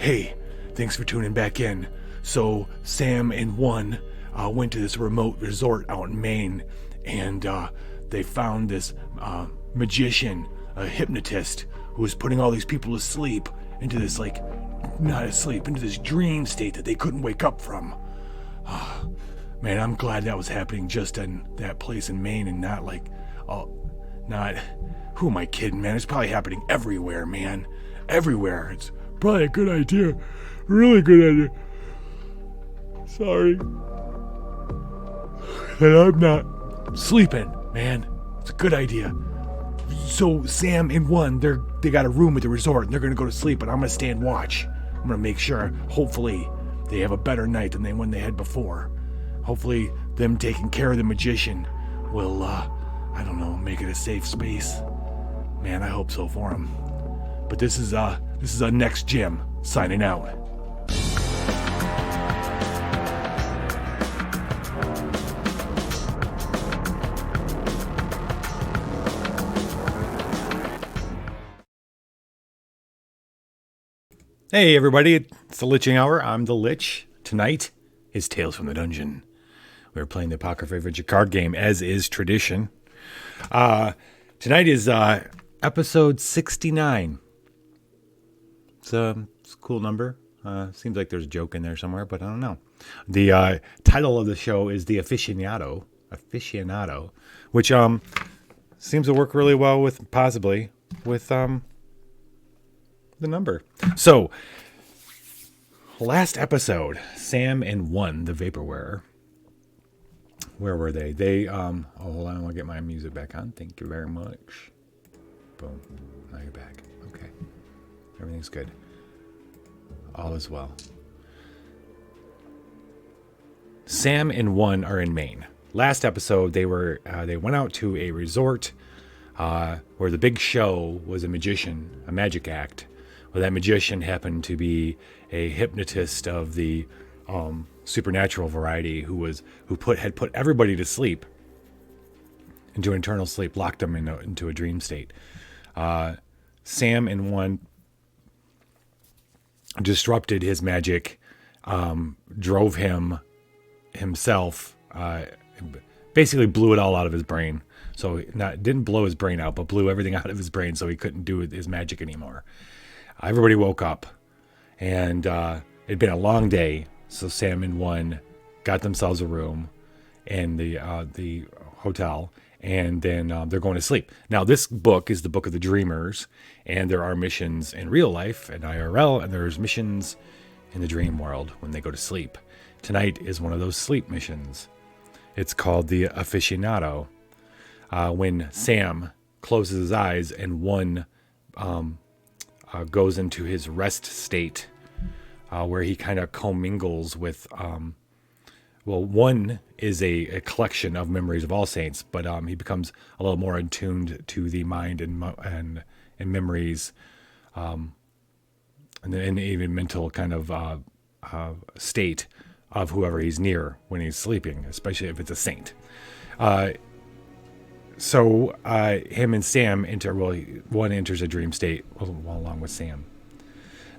Hey, thanks for tuning back in. So Sam and One went to this remote resort out in Maine, and they found this magician, a hypnotist, who was putting all these people to sleep into this, not asleep, into this dream state that they couldn't wake up from. Man, I'm glad that was happening just in that place in Maine and not who am I kidding, man? It's probably happening everywhere, man. Everywhere. It's probably a good idea. Really good idea. Sorry. And I'm not sleeping, man. It's a good idea. So Sam and One, they got a room at the resort and they're gonna go to sleep, but I'm gonna stay and watch. I'm gonna make sure, hopefully, they have a better night than when they had before. Hopefully, them taking care of the magician will, make it a safe space. Man, I hope so for him. But this is a Next Jim signing out. Hey everybody, it's the Liching Hour. I'm the Lich. Tonight is Tales from the Dungeon. We're playing the Apocrypha card game, as is tradition. Tonight is episode 69. It's a cool number. Seems like there's a joke in there somewhere, but I don't know. The title of the show is The Aficionado, which seems to work really well with the number. So, last episode, Sam and One, the Vaporware. Where were they? Hold on, I want to get my music back on. Thank you very much. Boom. Now you're back. Okay. Everything's good. All is well. Sam and One are in Maine. Last episode, they went out to a resort where the big show was a magic act. Well, that magician happened to be a hypnotist of the supernatural variety who had put everybody to sleep, into eternal sleep, locked them into a dream state. Sam and One disrupted his magic, drove himself, basically blew it all out of his brain. So didn't blow his brain out, but blew everything out of his brain so he couldn't do his magic anymore. Everybody woke up, and it'd been a long day. So Sam and One got themselves a room in the hotel, and then they're going to sleep. Now, this book is the Book of the Dreamers, and there are missions in real life and IRL, and there's missions in the dream world when they go to sleep. Tonight is one of those sleep missions. It's called the Aficionado. When Sam closes his eyes and One goes into his rest state, where he kind of commingles with, One is a collection of memories of all saints, but he becomes a little more attuned to the mind and memories, and even mental kind of state of whoever he's near when he's sleeping, especially if it's a saint. So him and Sam One enters a dream state along with Sam.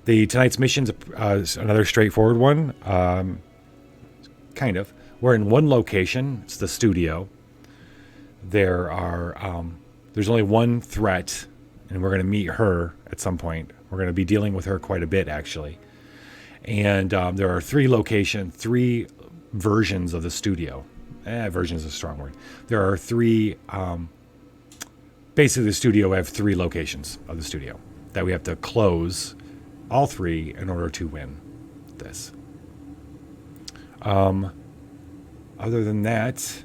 Tonight's mission's another straightforward one. Kind of. We're in one location. It's the studio. There's only one threat, and we're going to meet her at some point. We're going to be dealing with her quite a bit, actually. And there are three versions of the studio. Version is a strong word. There are three. Basically, the studio, we have three locations of the studio that we have to close, all three, in order to win this. Other than that,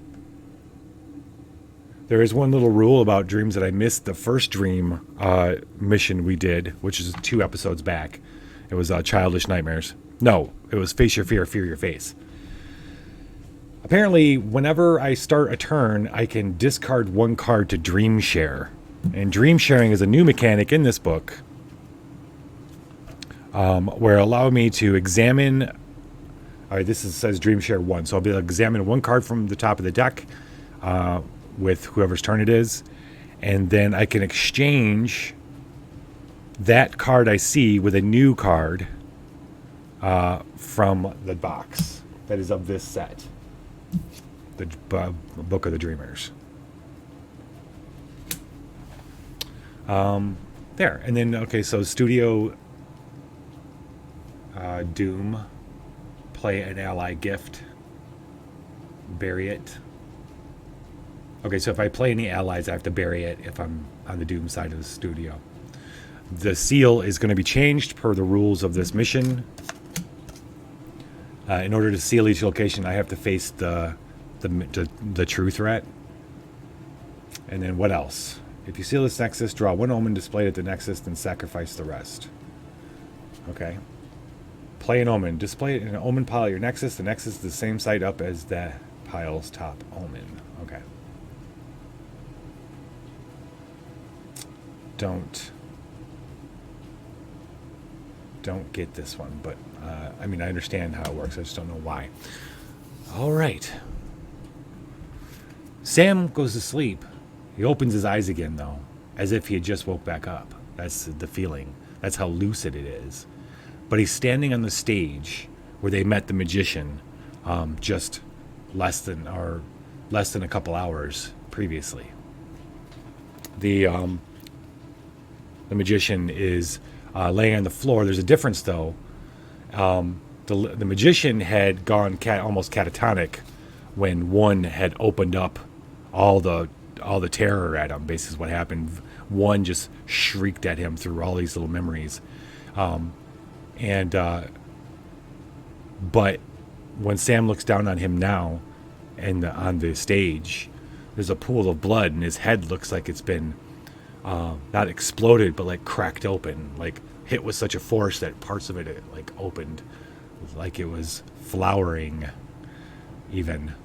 there is one little rule about dreams that I missed. The first dream mission we did, which is 2 episodes back, it was Childish Nightmares. No, it was Face Your Fear, Fear Your Face. Apparently, whenever I start a turn, I can discard 1 card to dream share. And dream sharing is a new mechanic in this book, where allow me to examine. All right, says dream share 1, so I'll be able to examine 1 card from the top of the deck with whoever's turn it is, and then I can exchange that card I see with a new card from the box that is of this set, the Book of the Dreamers. There, and then okay, so Studio Doom, play an ally gift, bury it. Okay, so if I play any allies, I have to bury it if I'm on the Doom side of the studio. The seal is going to be changed per the rules of this mission. In order to seal each location, I have to face the true threat. And then what else? If you seal this nexus, draw one omen displayed at the nexus, then sacrifice the rest. Okay. Play an omen. Display it in an omen pile at your nexus. The nexus is the same side up as the pile's top omen. Okay. Don't get this one, but I mean, I understand how it works. I just don't know why. All right. Sam goes to sleep. He opens his eyes again, though, as if he had just woke back up. That's the feeling. That's how lucid it is. But he's standing on the stage where they met the magician just less than a couple hours previously. The magician is laying on the floor. There's a difference, though. The magician had gone almost catatonic when one had opened up all the terror at him. Basically, what happened. One just shrieked at him through all these little memories, but when Sam looks down on him now, and on the stage, there's a pool of blood, and his head looks like it's been not exploded, but like cracked open, like hit with such a force that parts of it like opened, like it was flowering. Even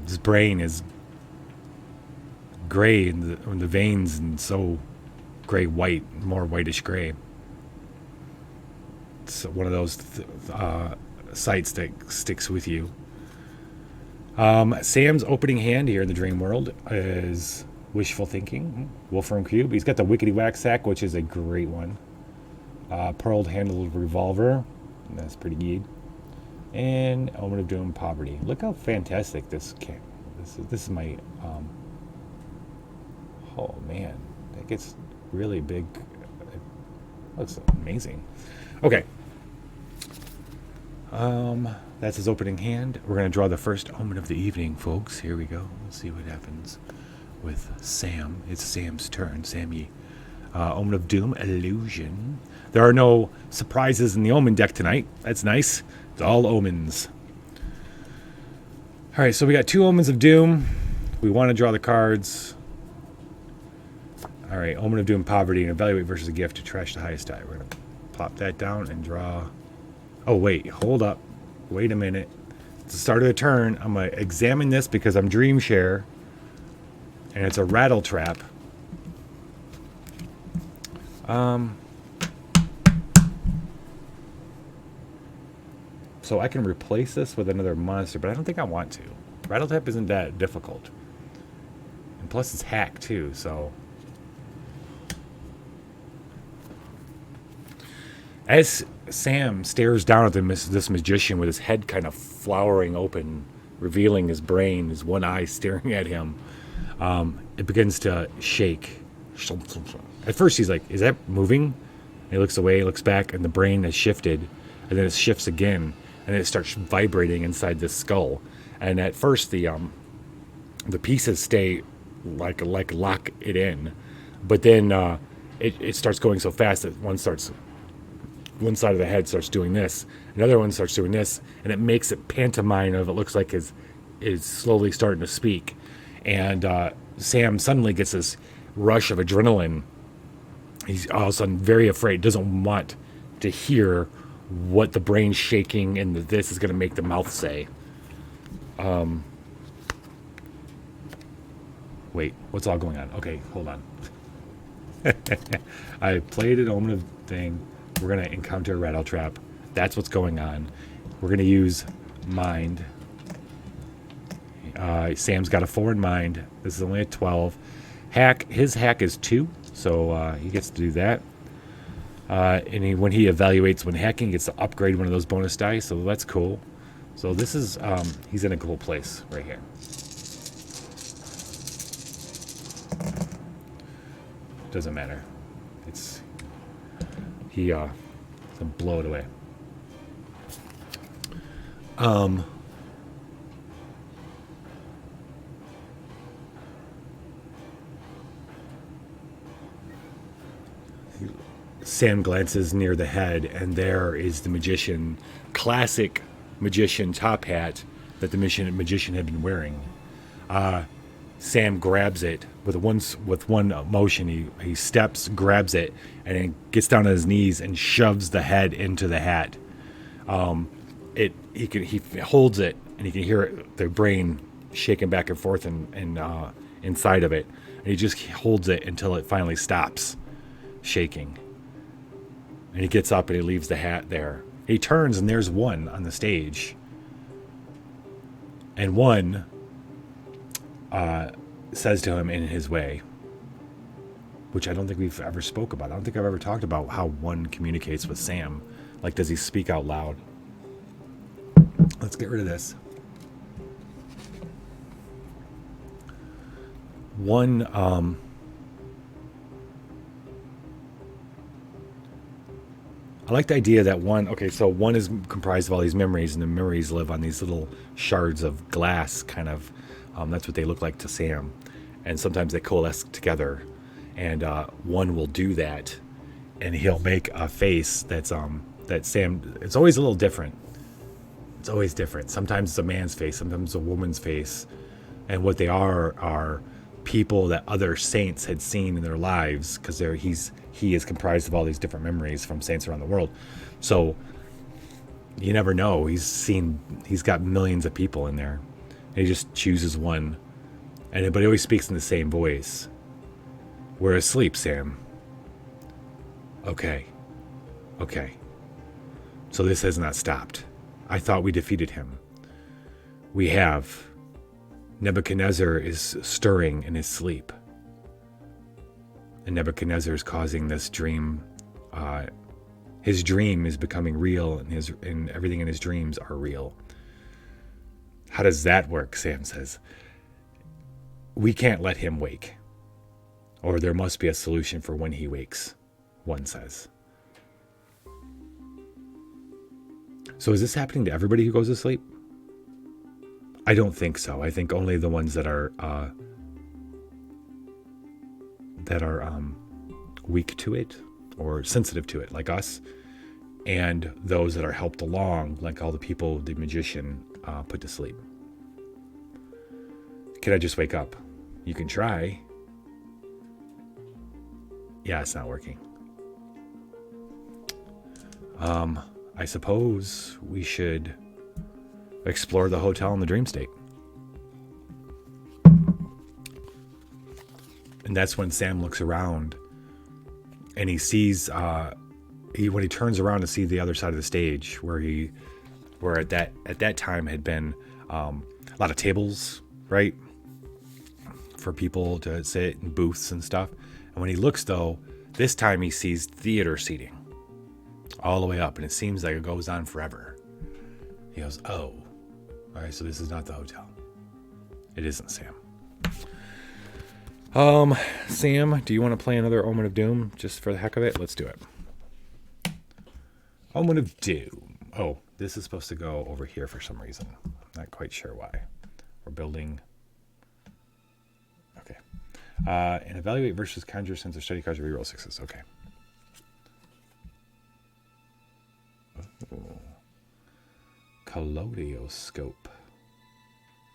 his brain is gray in the veins, and so gray white, more whitish gray. It's one of those sights that sticks with you. Sam's opening hand here in the dream world is wishful thinking. Wolfram Cube. He's got the Wickety Wax Sack, which is a great one. Pearled handled revolver. That's pretty good. And Omen of Doom, Poverty. Look how fantastic this is my oh man, that gets really big. It looks amazing. Okay. That's his opening hand. We're going to draw the first omen of the evening, folks. Here we go. Let's see what happens with Sam. It's Sam's turn. Sammy. Omen of Doom, Illusion. There are no surprises in the omen deck tonight. That's nice. It's all omens. All right, so we got 2 omens of Doom. We want to draw the cards. All right, Omen of Doom, Poverty, and evaluate versus a gift to trash the highest die. We're going to plop that down and draw. Oh, wait, hold up. Wait a minute. At the start of the turn, I'm going to examine this because I'm Dream Share, and it's a rattle trap. So I can replace this with another monster, but I don't think I want to. Rattle trap isn't that difficult. And plus it's hack too, so. As Sam stares down at this magician with his head kind of flowering open, revealing his brain, his one eye staring at him, it begins to shake. At first he's like, is that moving? And he looks away, looks back, and the brain has shifted, and then it shifts again, and it starts vibrating inside this skull. And at first the pieces stay like lock it in, but then it starts going so fast that one side of the head starts doing this, another one starts doing this, and it makes it pantomime of it looks like is slowly starting to speak. And Sam suddenly gets this rush of adrenaline. He's all of a sudden very afraid, doesn't want to hear what the brain shaking and this is going to make the mouth say. Wait, what's all going on? Okay, hold on. I played an Omen of thing. We're going to encounter a rattle trap. That's what's going on. We're going to use mind. Sam's got a 4 in mind. This is only a 12. Hack. His hack is 2, so he gets to do that. When he evaluates when hacking, he gets to upgrade one of those bonus dice, so that's cool. So this is, he's in a cool place right here. Doesn't matter. He can blow it away. Sam glances near the head, and there is the magician, classic magician top hat that the magician had been wearing. Sam grabs it with one motion. He steps, grabs it, and then gets down on his knees and shoves the head into the hat. He holds it, and he can hear it, the brain shaking back and forth and inside of it. And he just holds it until it finally stops shaking. And he gets up and he leaves the hat there. He turns and there's one on the stage. And one says to him in his way, which I don't think we've ever spoke about. I don't think I've ever talked about how one communicates with Sam. Like, does he speak out loud? Let's get rid of this. One, I like the idea that one is comprised of all these memories, and the memories live on these little shards of glass, kind of. That's what they look like to Sam. And sometimes they coalesce together, and one will do that, and he'll make a face that's that Sam. It's always a little different. It's always different. Sometimes it's a man's face, sometimes it's a woman's face, and what they are people that other saints had seen in their lives, because he is comprised of all these different memories from saints around the world. So you never know. He's got millions of people in there. And he just chooses one, but he always speaks in the same voice. We're asleep, Sam. Okay. So this has not stopped. I thought we defeated him. We have. Nebuchadnezzar is stirring in his sleep. And Nebuchadnezzar is causing this dream. His dream is becoming real, and everything in his dreams are real. How does that work? Sam says. We can't let him wake. Or there must be a solution for when he wakes, one says. So is this happening to everybody who goes to sleep? I don't think so. I think only the ones that are weak to it or sensitive to it, like us, and those that are helped along, like all the people the magician put to sleep. Can I just wake up? You can try. Yeah, it's not working. I suppose we should explore the hotel in the dream state. And that's when Sam looks around and he sees, when he turns around to see the other side of the stage, where at that time had been a lot of tables, right, for people to sit in booths and stuff. And when he looks, though, this time he sees theater seating all the way up, and it seems like it goes on forever. He goes, oh, all right, so this is not the hotel. It isn't, Sam. Sam, do you want to play another Omen of Doom just for the heck of it? Let's do it. Omen of Doom. Oh, this is supposed to go over here for some reason. Not quite sure why. We're building. Okay. And evaluate versus conjure sense or study cards or reroll sixes. Okay. Oh. Kaleidoscope.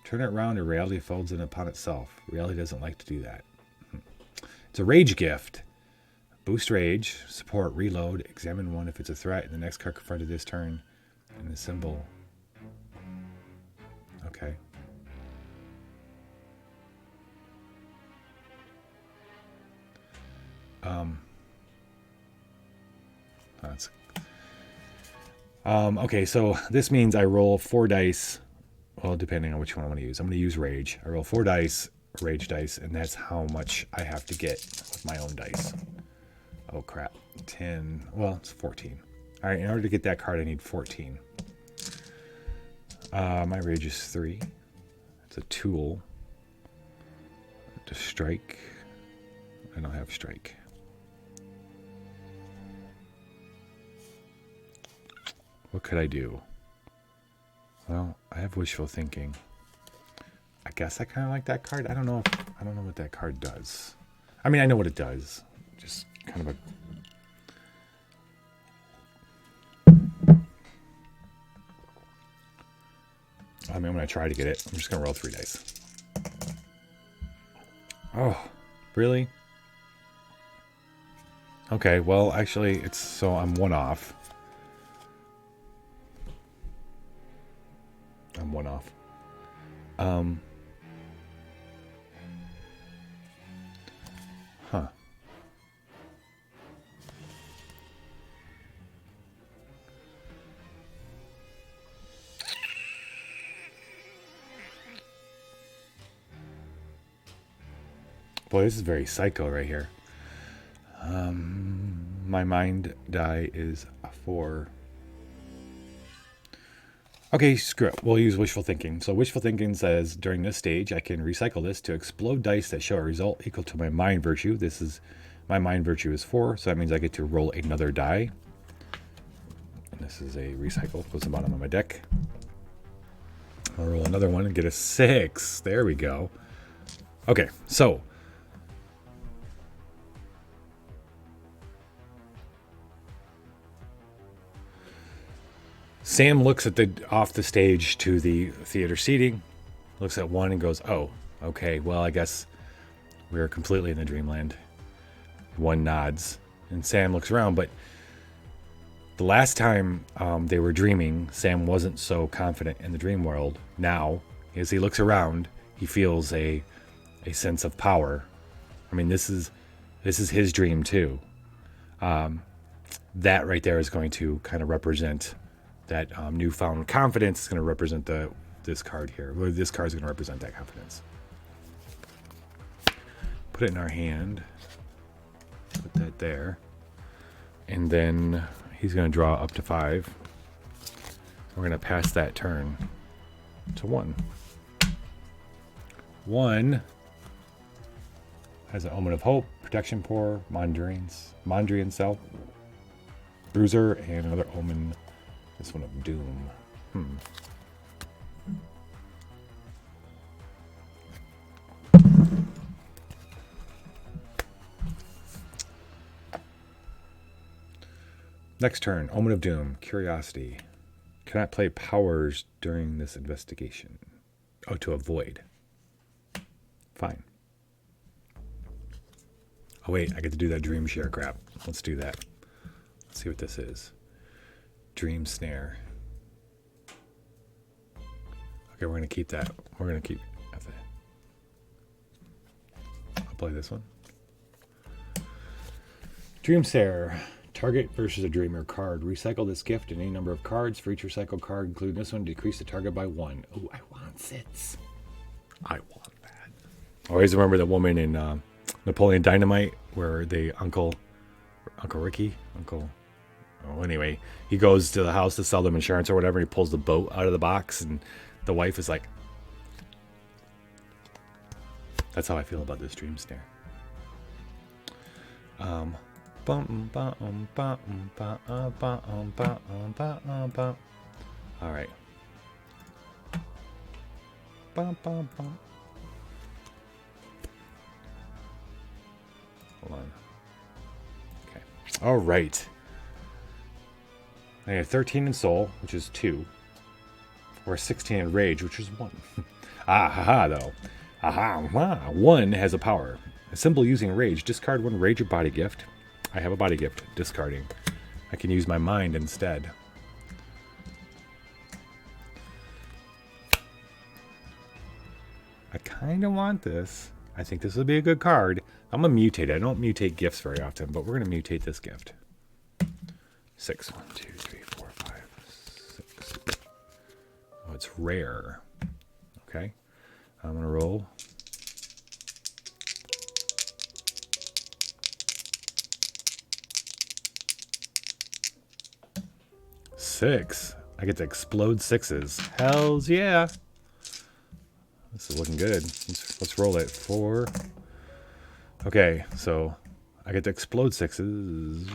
Turn it around and reality folds in upon itself. Reality doesn't like to do that. It's a rage gift. Boost rage, support, reload, examine one if it's a threat, and the next card confronted this turn, and the symbol. Okay. Okay, so this means I roll 4 dice. Well, depending on which one I want to use. I'm going to use rage. I roll 4 dice, rage dice, and that's how much I have to get with my own dice. Oh, crap. 10. Well, it's 14. All right, in order to get that card, I need 14. My rage is 3. It's a tool. To strike. I don't have strike. What could I do? Well, I have wishful thinking. I guess I kind of like that card. I don't know what that card does. I mean, I know what it does. Just kind of a... I mean, I'm going to try to get it. I'm just going to roll 3 dice. Oh, really? Okay, well, actually, I'm 1 off. I'm 1 off. Huh. Boy, this is very psycho right here. My mind die is a 4. Okay, screw it. We'll use wishful thinking. So wishful thinking says, during this stage, I can recycle this to explode dice that show a result equal to my mind virtue. My mind virtue is 4, so that means I get to roll another die. And this is a recycle. Goes to the bottom of my deck. I'll roll another one and get a 6. There we go. Okay, so... Sam looks off the stage to the theater seating, looks at 1 and goes, oh, okay, well, I guess we're completely in the dreamland. 1 nods, and Sam looks around, but the last time they were dreaming, Sam wasn't so confident in the dream world. Now, as he looks around, he feels a sense of power. I mean, this is his dream too. That right there is going to kind of represent that newfound confidence. Is going to represent this card here. Well, this card is going to represent that confidence. Put it in our hand. Put that there. And then he's going to draw up to 5. We're going to pass that turn to 1. 1 has an Omen of Hope, Protection Pour, Mondrian Cell, Bruiser, and another Omen. This one of Doom. Next turn, Omen of Doom, Curiosity. Cannot play powers during this investigation. Oh, to avoid. Fine. Oh wait, I get to do that dream share crap. Let's do that. Let's see what this is. Dream Snare. Okay, we're going to keep that. We're going to keep that. I'll play this one. Dream Snare. Target versus a dreamer card. Recycle this gift in any number of cards. For each recycled card, including this one, decrease the target by 1. Oh, I want sits. I want that. I always remember the woman in Napoleon Dynamite where Uncle Ricky, oh, anyway, he goes to the house to sell them insurance or whatever. And he pulls the boat out of the box, and the wife is like, that's how I feel about this Dream Snare. All right. Hold on. Okay. All right. I have 13 in soul, which is 2. Or 16 in rage, which is 1. Though. 1 has a power. A symbol using rage. Discard 1 rage or body gift. I have a body gift. Discarding. I can use my mind instead. I kind of want this. I think this would be a good card. I'm going to mutate it. I don't mutate gifts very often, but we're going to mutate this gift. 6. 1, 2, 3, 4, 5, 6. Oh, it's rare. Okay. I'm going to roll. 6. I get to explode 6s. Hells yeah. This is looking good. Let's roll it. 4. Okay, so I get to explode 6s.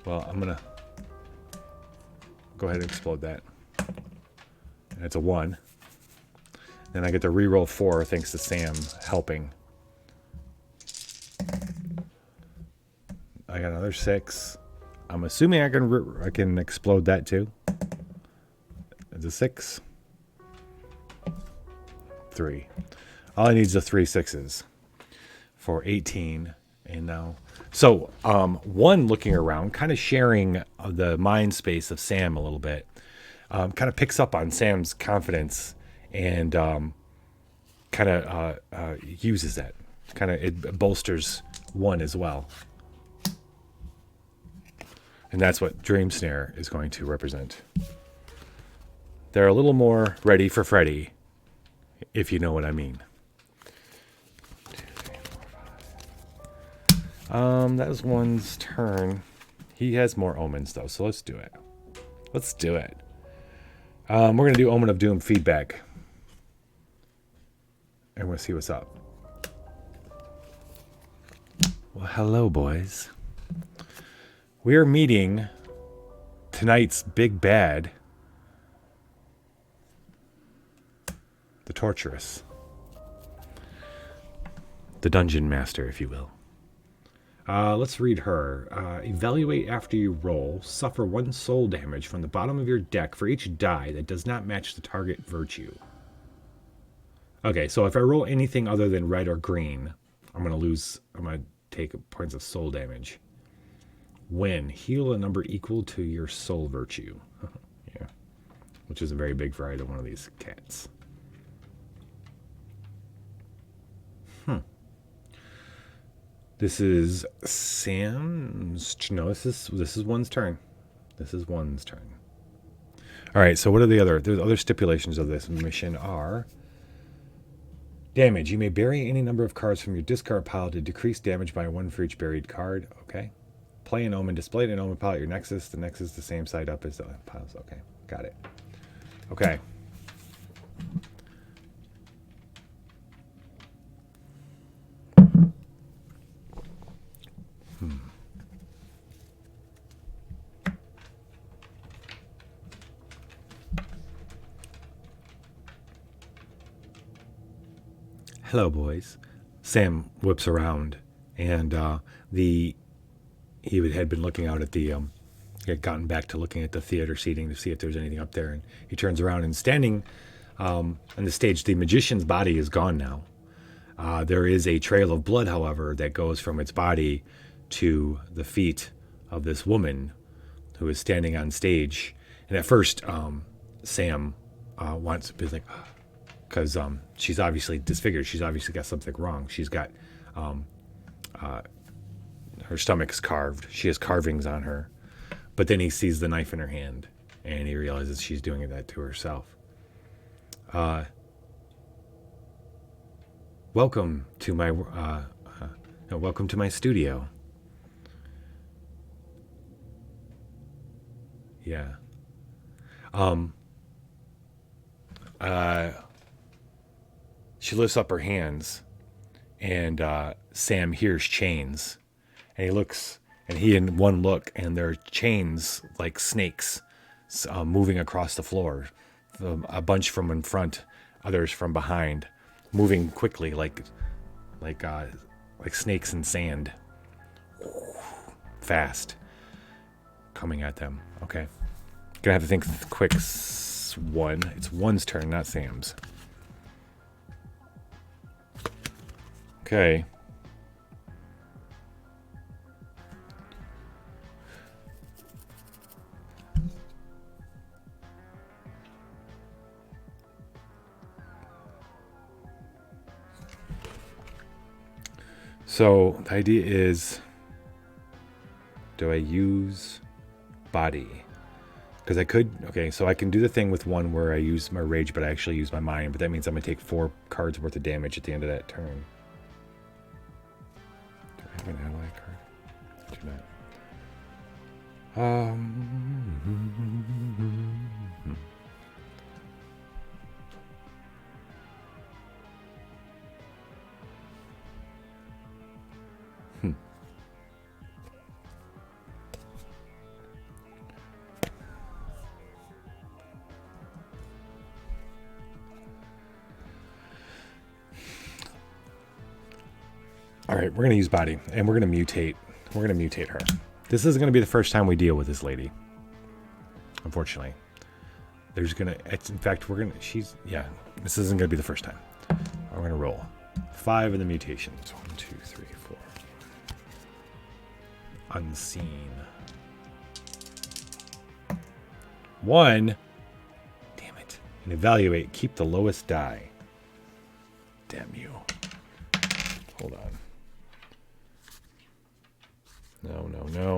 Well, I'm going to go ahead and explode that. And it's a 1. Then I get to reroll 4 thanks to Sam helping. I got another 6. I'm assuming I can explode that too. It's a 6. 3. All I need is the 3 6s for 18. And now, so 1 looking around, kind of sharing the mind space of Sam a little bit, kind of picks up on Sam's confidence and kind of uses that. Kind of it bolsters 1 as well. And that's what Dream Snare is going to represent. They're a little more ready for Freddy, if you know what I mean. 2, 3, 4, 5. That was 1's turn. He has more omens though, so let's do it. Let's do it. We're gonna do Omen of Doom feedback, and we'll see what's up. Well, hello, boys. We are meeting tonight's big bad, the Torturous, the Dungeon Master, if you will. Let's read her. Evaluate after you roll. Suffer 1 soul damage from the bottom of your deck for each die that does not match the target virtue. Okay, so if I roll anything other than red or green, I'm going to take points of soul damage. When heal a number equal to your soul virtue. Yeah, which isn't very big for either one of these cats. This is Sam's. No, this is 1's turn. This is 1's turn. All right. So what are the other stipulations of this mission are? Damage. You may bury any number of cards from your discard pile to decrease damage by 1 for each buried card. Okay. Play an omen. Display an omen pile at your nexus. The nexus the same side up as the piles. Okay. Got it. Okay. Hello, boys. Sam whips around, and he had been looking out at the. He had gotten back to looking at the theater seating to see if there's anything up there, and he turns around and standing on the stage. The magician's body is gone now. There is a trail of blood, however, that goes from its body to the feet of this woman who is standing on stage. And at first, Sam wants to be like. Because she's obviously disfigured. She's obviously got something wrong. She's got her stomach's carved. She has carvings on her. But then he sees the knife in her hand, and he realizes she's doing that to herself. Welcome to my studio. Yeah. She lifts up her hands, and Sam hears chains, and he looks, and he in one look, and there are chains like snakes moving across the floor, a bunch from in front, others from behind, moving quickly like snakes in sand, fast, coming at them. Okay, gonna have to think quick. It's 1's turn, not Sam's. Okay. So the idea is, do I use body? Because I could, okay, so I can do the thing with 1 where I use my rage, but I actually use my mind, but that means I'm going to take 4 cards worth of damage at the end of that turn. Do I have an ally card? I do not. All right, we're going to use body, and we're going to mutate. We're going to mutate her. This isn't going to be the first time we deal with this lady. Unfortunately. There's going to... In fact, we're going to... Yeah, this isn't going to be the first time. We're going to roll 5 of the mutations. 1, 2, 3, 4. Unseen. 1. Damn it. And evaluate. Keep the lowest die. Damn you. Hold on. No, no, no.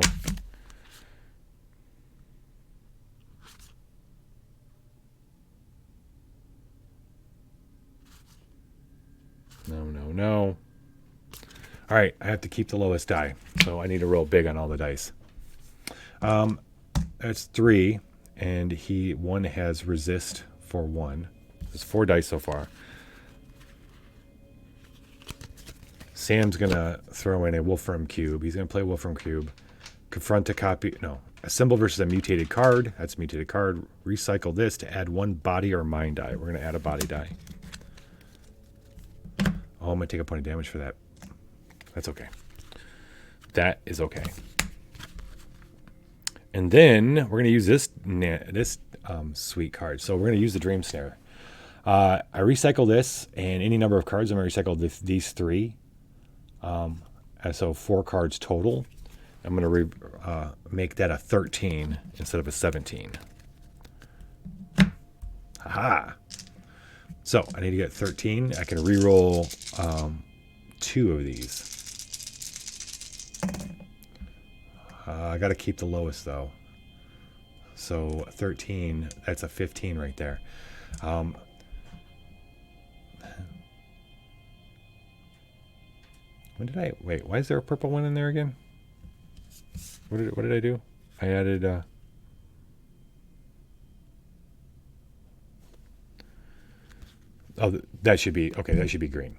No, no, no. All right, I have to keep the lowest die, so I need to roll big on all the dice. That's 3, and one has resist for 1. There's 4 dice so far. Sam's going to throw in a Wolfram Cube. He's going to play Wolfram Cube. Confront a copy. No. A symbol versus a mutated card. That's a mutated card. Recycle this to add 1 body or mind die. We're going to add a body die. Oh, I'm going to take a point of damage for that. That's okay. That is okay. And then we're going to use this sweet card. So we're going to use the Dream Snare. I recycle this, and any number of cards, I'm going to recycle these 3. So 4 cards total. I'm going to make that a 13 instead of a 17. Aha! So I need to get 13. I can re-roll 2 of these. I got to keep the lowest, though. So 13, that's a 15 right there. Wait, why is there a purple one in there again? What did I do? I added, oh, that should be, okay, that should be green.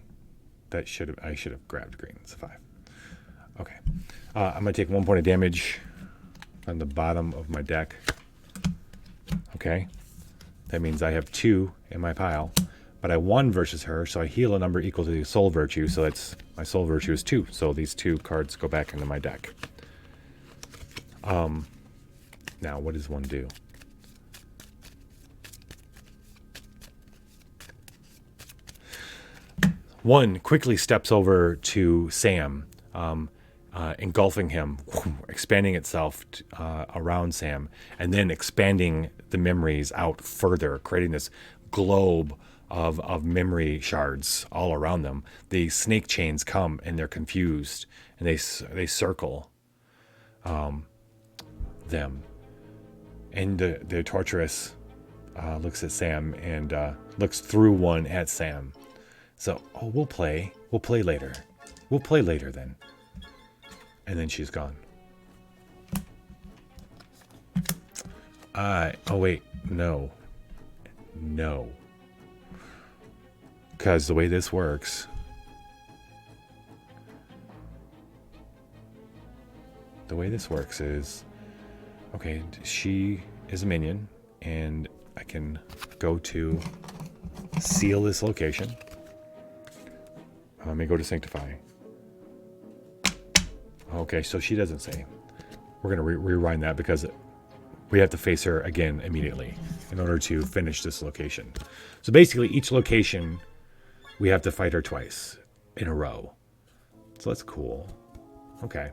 I should have grabbed green. It's a 5. Okay. I'm going to take 1 point of damage on the bottom of my deck. Okay. That means I have 2 in my pile. But I won versus her, so I heal a number equal to the soul virtue, so that's my soul virtue is 2. So these 2 cards go back into my deck. Now, what does 1 do? One quickly steps over to Sam, engulfing him, expanding itself around Sam, and then expanding the memories out further, creating this globe of memory shards all around them. The snake chains come and they're confused, and they circle them. And the torturous looks at Sam and looks through one at Sam. So, we'll play later. We'll play later then. And then she's gone. Oh wait, no. Because the way this works, is, okay, she is a minion, and I can go to seal this location. Let me go to Sanctify. Okay, so she doesn't say. We're going to rewind that because we have to face her again immediately in order to finish this location. So basically, each location, we have to fight her twice in a row. So that's cool. Okay.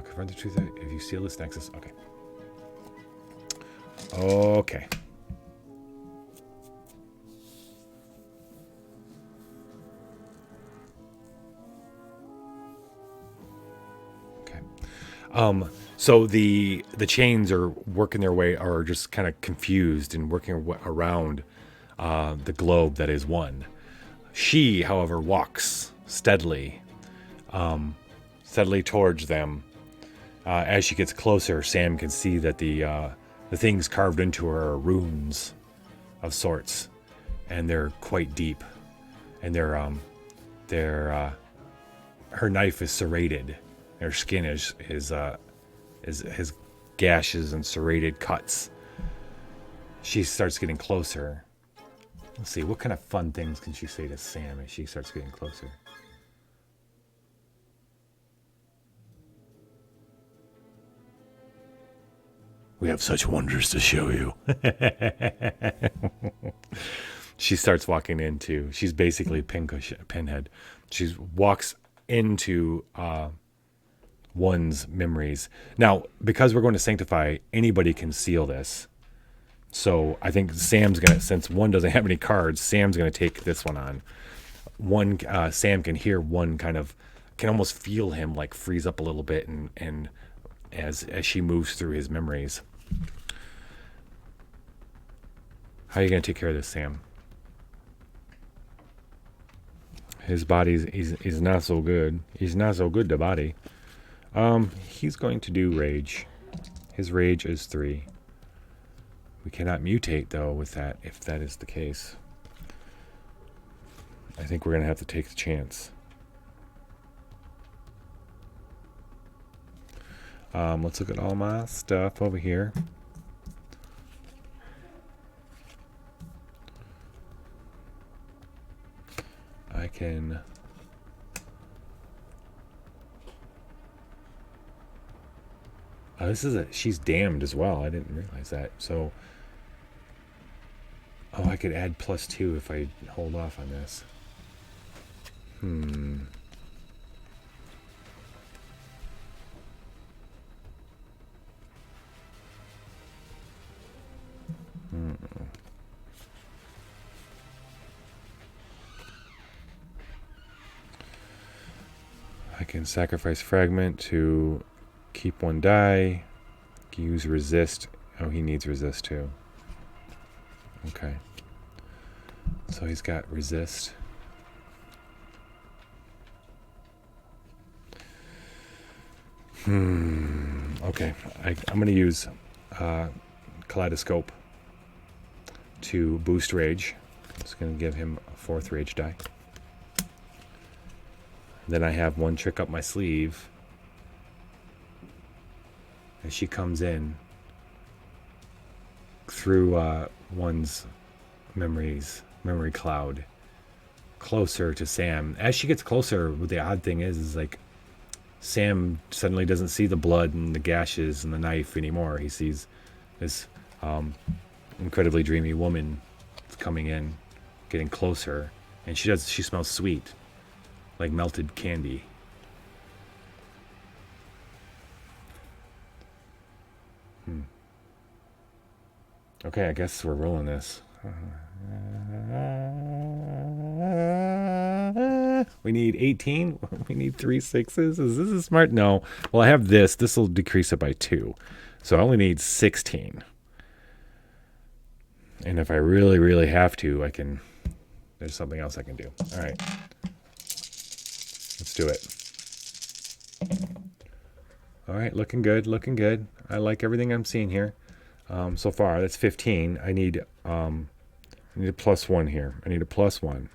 Confront the truth if you seal this nexus. Okay. Okay. So the chains are working their way, are just kind of confused and working around the globe that is 1. She, however, walks steadily towards them. As she gets closer, Sam can see that the things carved into her are runes of sorts, and they're quite deep, and her knife is serrated. Her skin is gashes and serrated cuts. She starts getting closer, Let's see, what kind of fun things can she say to Sam as she starts getting closer? We have such wonders to show you. She starts walking into, she's basically Pinhead. She walks into one's memories. Now, because we're going to sanctify, anybody can seal this. So I think Sam's going to, since one doesn't have any cards, Sam's going to take this one on. Sam can hear one can almost feel him like freeze up a little bit and as she moves through his memories. How are you going to take care of this, Sam? His body's he's not so good. He's not so good to body. He's going to do rage. His rage is 3. We cannot mutate though with that if that is the case. I think we're going to have to take the chance. Let's look at all my stuff over here. I can... Oh, she's damned as well. I didn't realize that. So, I could add +2 if I hold off on this. I can sacrifice fragment to keep 1 die. Use resist. Oh, he needs resist too. Okay. So he's got resist. Okay. I'm going to use Kaleidoscope to boost rage. It's going to give him a 4th rage die. Then I have 1 trick up my sleeve. As she comes in through one's memory cloud, closer to Sam. As she gets closer, the odd thing is like Sam suddenly doesn't see the blood and the gashes and the knife anymore. He sees this incredibly dreamy woman coming in, getting closer, and she smells sweet, like melted candy. Okay, I guess we're rolling this. We need 18. We need 3 6s. Is this a smart? No. Well, I have this. This will decrease it by 2. So I only need 16. And if I really, really have to, I can... There's something else I can do. All right. Let's do it. All right, looking good, looking good. I like everything I'm seeing here. So far, that's 15. I need a +1 here. I need a +1.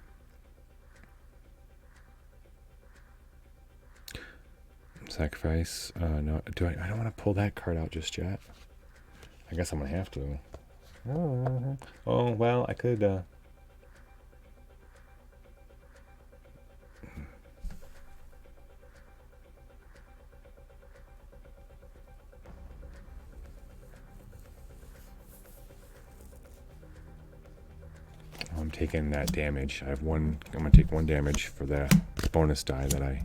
Sacrifice. No, I don't want to pull that card out just yet. I guess I'm gonna have to. Oh well, I could. I'm taking that damage. I have 1. I'm gonna take 1 damage for that bonus die that I.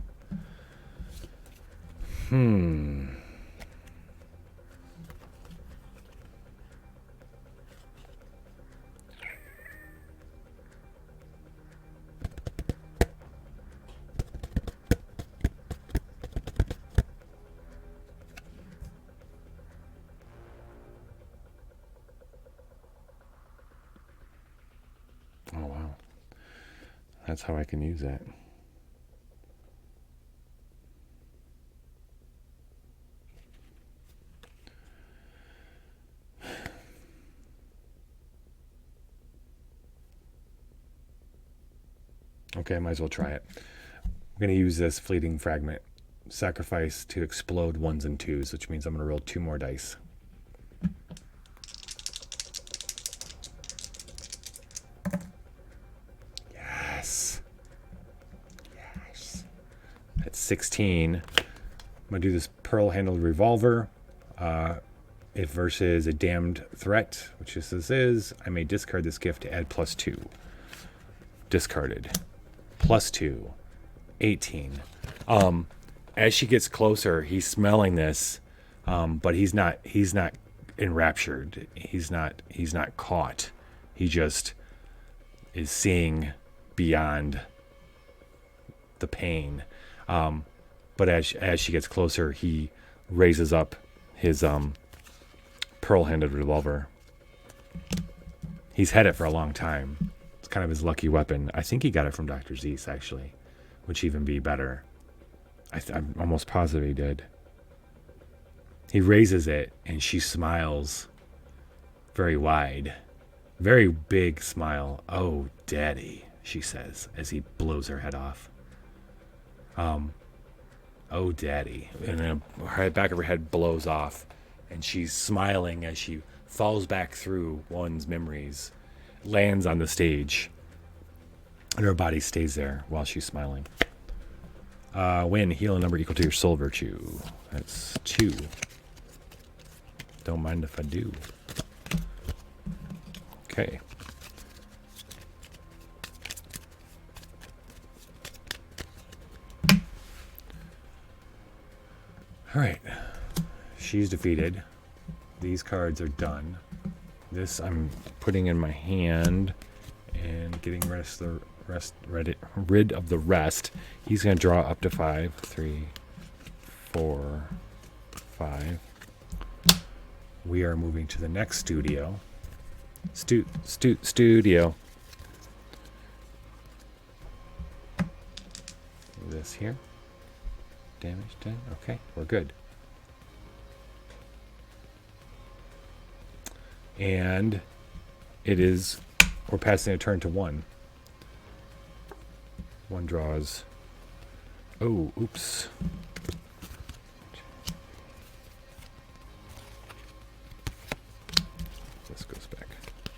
Oh wow. That's how I can use that. Okay, I might as well try it. I'm going to use this fleeting fragment sacrifice to explode 1s and 2s, which means I'm going to roll 2 more dice. That's 16. I'm going to do this pearl-handled revolver. If versus a damned threat, which this is, I may discard this gift to add +2. Discarded. +2. 18. As she gets closer, he's smelling this, but he's not enraptured. He's not caught. He just is seeing beyond the pain. But as she gets closer, he raises up his pearl-handled revolver. He's had it for a long time. It's kind of his lucky weapon. I think he got it from Dr. Zeiss, actually, which even be better. I'm almost positive he did. He raises it, and she smiles very wide. Very big smile. "Oh, Daddy," she says, as he blows her head off. "Oh, Daddy." And then the back of her head blows off, and she's smiling as she falls back through one's memories, lands on the stage, and her body stays there while she's smiling. Win, heal a number equal to your soul virtue. That's 2. Don't mind if I do. Okay. All right. She's defeated. These cards are done. This I'm putting in my hand and getting rid of the rest. He's going to draw up to 5. 3, 4, 5. We are moving to the next studio. Studio. This here. Damage 10. Okay, we're good. And we're passing a turn to 1. 1 draws. Oh, oops. This goes back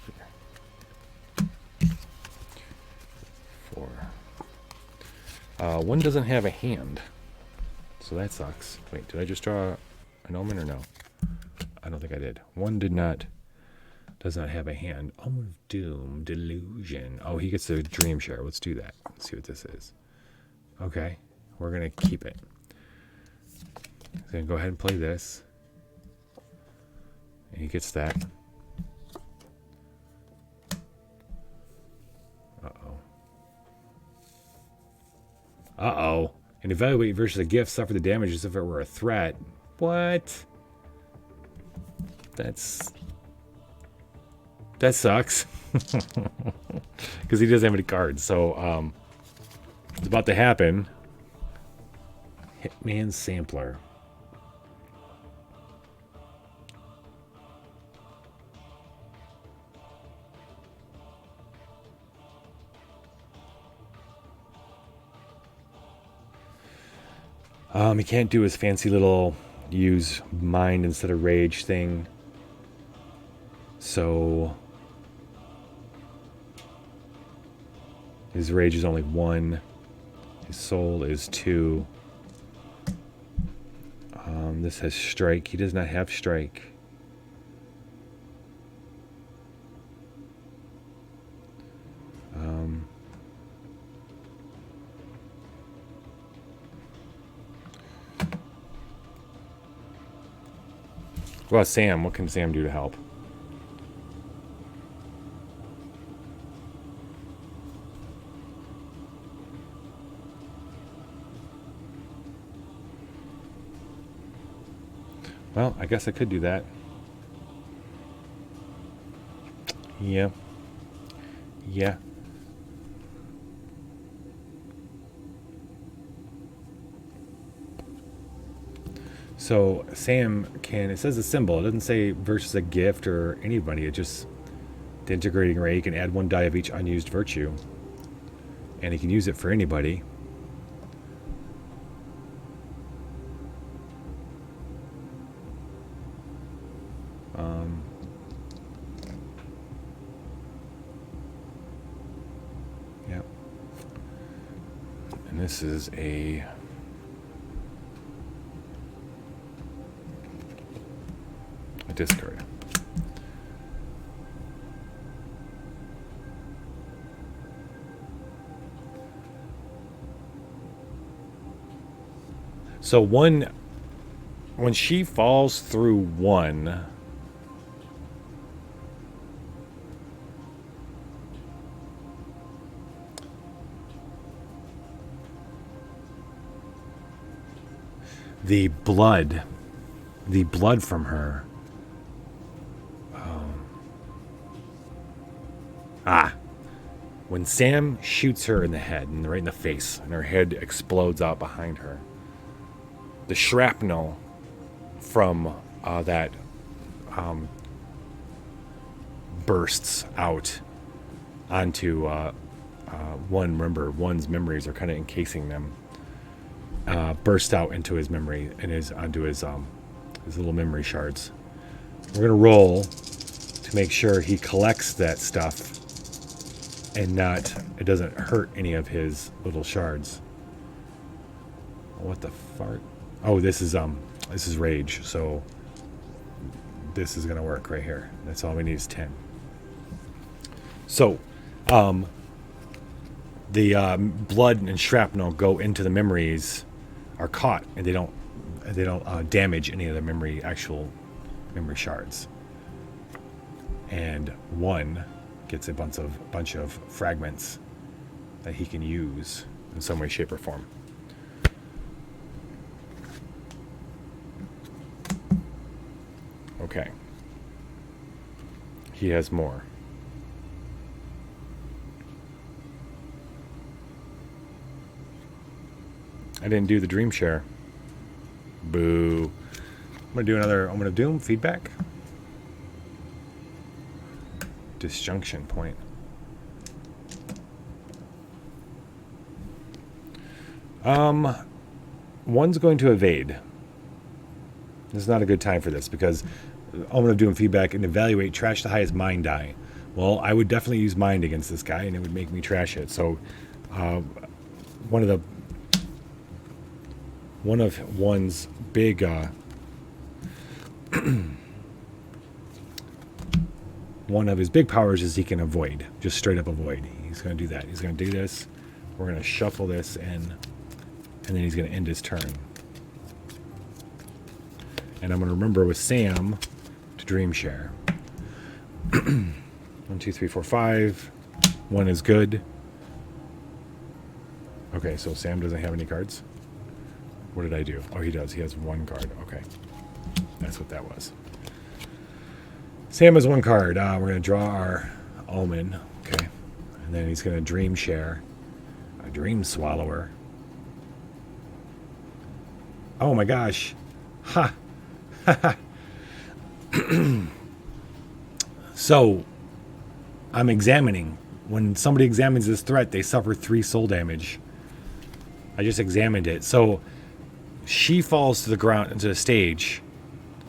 here. 4. 1 doesn't have a hand, so that sucks. Wait, did I just draw an omen or no? I don't think I did. 1 does not have a hand. Omen of Doom, Delusion. Oh, he gets a dream share. Let's do that. Let's see what this is. Okay, we're going to keep it. He's going to go ahead and play this. And he gets that. Uh-oh. And evaluate versus a gift, suffer the damage as if it were a threat. What? That sucks. Because he doesn't have any cards. So, it's about to happen. Hitman Sampler. He can't do his fancy little use mind instead of rage thing. So his rage is only 1. His soul is 2. This has strike. He does not have strike. Well, Sam, what can Sam do to help? Well, I guess I could do that. Yeah. Yeah. So Sam can, it says a symbol. It doesn't say versus a gift or anybody. It just, the integrating ray, you can add 1 die of each unused virtue. And he can use it for anybody. Yeah. And this is a discard. So when she falls through one, the blood from her. When Sam shoots her in the head, and right in the face, and her head explodes out behind her, the shrapnel from that bursts out onto one. Remember, one's memories are kind of encasing them. Burst out into his memory and onto his little memory shards. We're gonna roll to make sure he collects that stuff and it doesn't hurt any of his little shards. What the fart? Oh, this is rage, so this is gonna work right here. That's all we need is 10. So, the blood and shrapnel go into the memories, are caught, and they don't damage any of the actual memory shards. And one gets a bunch of fragments that he can use in some way, shape, or form. Okay. He has more. I didn't do the dream share. Boo. I'm going to do feedback. Disjunction point. One's going to evade. This is not a good time for this because I'm going to do feedback and evaluate trash the highest mind die. Well, I would definitely use mind against this guy and it would make me trash it. So one of one's big one of his big powers is he can avoid, just straight up avoid. He's going to do that. He's going to do this. We're going to shuffle this in, and then he's going to end his turn. And I'm going to remember with Sam to dream share. 1, 2, 3, 4, 5. 1 is good. Okay, so Sam doesn't have any cards. What did I do? Oh, he does. He has 1 card. Okay. That's what that was. Sam has 1 card. We're going to draw our Omen. Okay. And then he's going to dream share. A dream swallower. Oh my gosh. Ha. So, I'm examining. When somebody examines this threat, they suffer 3 soul damage. I just examined it. So, she falls to the ground, into the stage,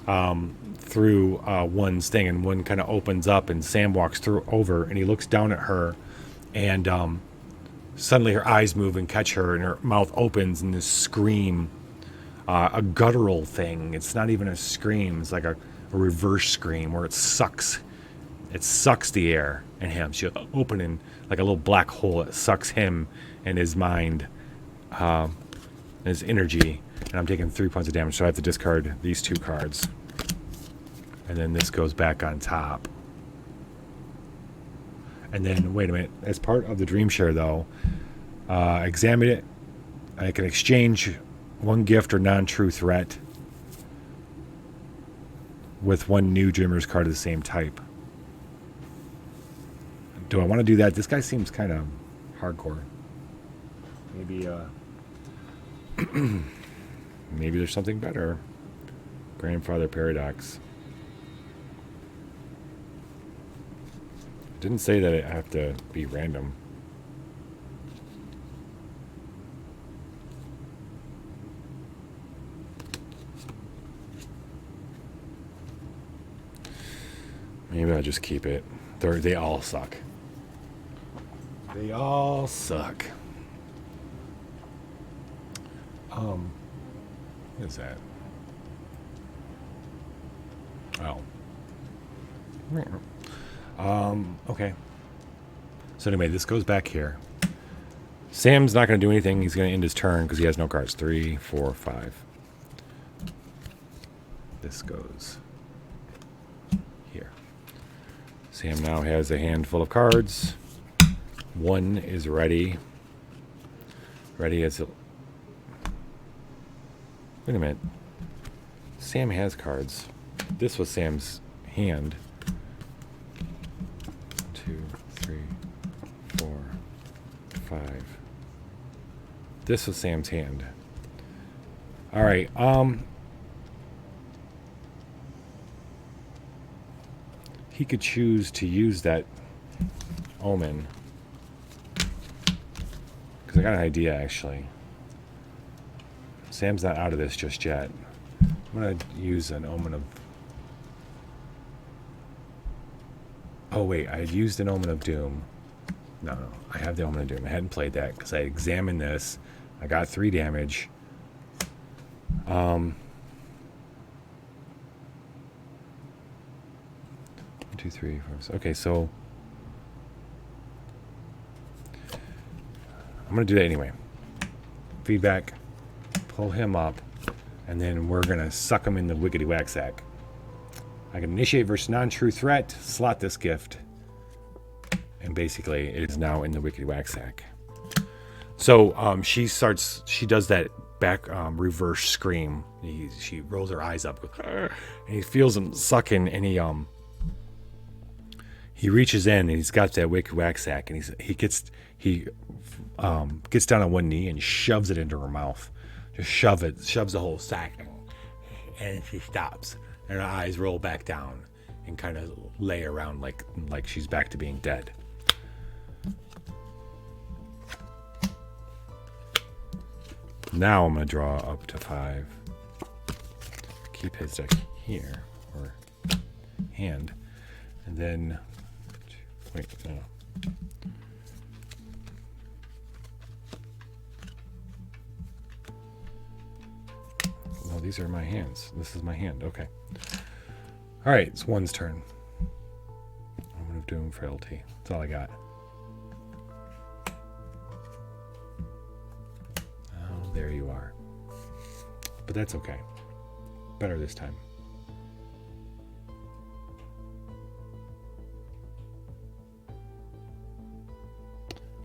through one's thing, and one kind of opens up, and Sam walks over, and he looks down at her, and suddenly her eyes move and catch her, and her mouth opens, and this scream, a guttural thing. It's not even a scream. It's like a reverse scream where it sucks the air in him. She'll open in like a little black hole. It sucks him and his mind, his energy. And I'm taking 3 points of damage, so I have to discard these 2 cards. And then this goes back on top. And then, wait a minute. As part of the dream share, though, examine it. I can exchange 1 gift or non-true threat with 1 new Dreamer's card of the same type. Do I want to do that? This guy seems kind of hardcore. Maybe, maybe there's something better. Grandfather Paradox. Didn't say that it have to be random. Maybe I'll just keep it. They all suck. They all suck. What is that? Oh, Okay. So anyway, this goes back here. Sam's not going to do anything. He's going to end his turn because he has no cards. 3, 4, 5. This goes here. Sam now has a handful of cards. One is ready. Ready as a... Wait a minute. Sam has cards. This was Sam's hand. 2, 3, 4, 5. This was Sam's hand. All right. He could choose to use that omen. Because I got an idea, actually. Sam's not out of this just yet. I'm going to use an omen of... Oh, wait. I had used an omen of doom. No. I have the omen of doom. I hadn't played that because I examined this. I got 3 damage. 1, 2, 3, 4. Okay, so I'm going to do that anyway. Feedback. Pull him up. And then we're going to suck him in the wiggity whack sack. I can initiate versus non-true threat. Slot this gift. And basically, it is now in the wiggity whack sack. So she does that back reverse scream. She rolls her eyes up, and he feels him sucking, and he reaches in, and he's got that wiggity whack sack, and he gets down on one knee and shoves it into her mouth. Just shoves the whole sack, and she stops, and her eyes roll back down and kind of lay around like she's back to being dead. Now I'm going to draw up to 5. Keep his deck here, or hand. And then, wait, no. No, these are my hands. This is my hand, okay. All right, it's one's turn. Omen of Doom, Frailty. That's all I got. There you are. But that's okay. Better this time.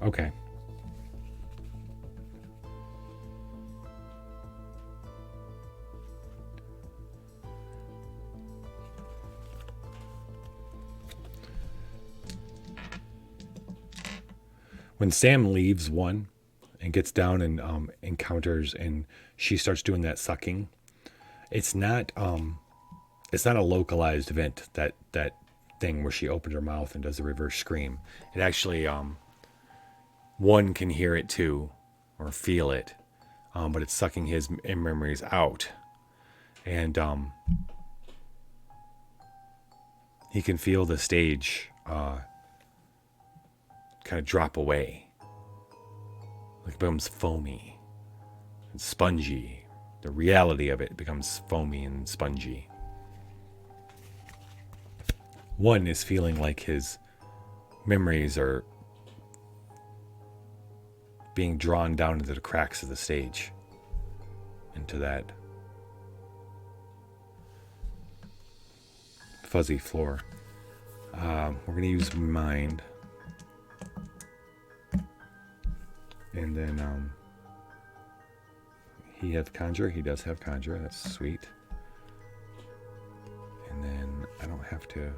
Okay. When Sam leaves one and gets down and encounters, and she starts doing that sucking, it's not a localized event, that thing where she opens her mouth and does the reverse scream. It actually one can hear it too, or feel it, but it's sucking his memories out, and he can feel the stage kind of drop away. Like it becomes foamy and spongy. The reality of it becomes foamy and spongy. One is feeling like his memories are being drawn down into the cracks of the stage, into that fuzzy floor. We're going to use mind. And then he have conjure. He does have conjure. That's sweet. And then I don't have to.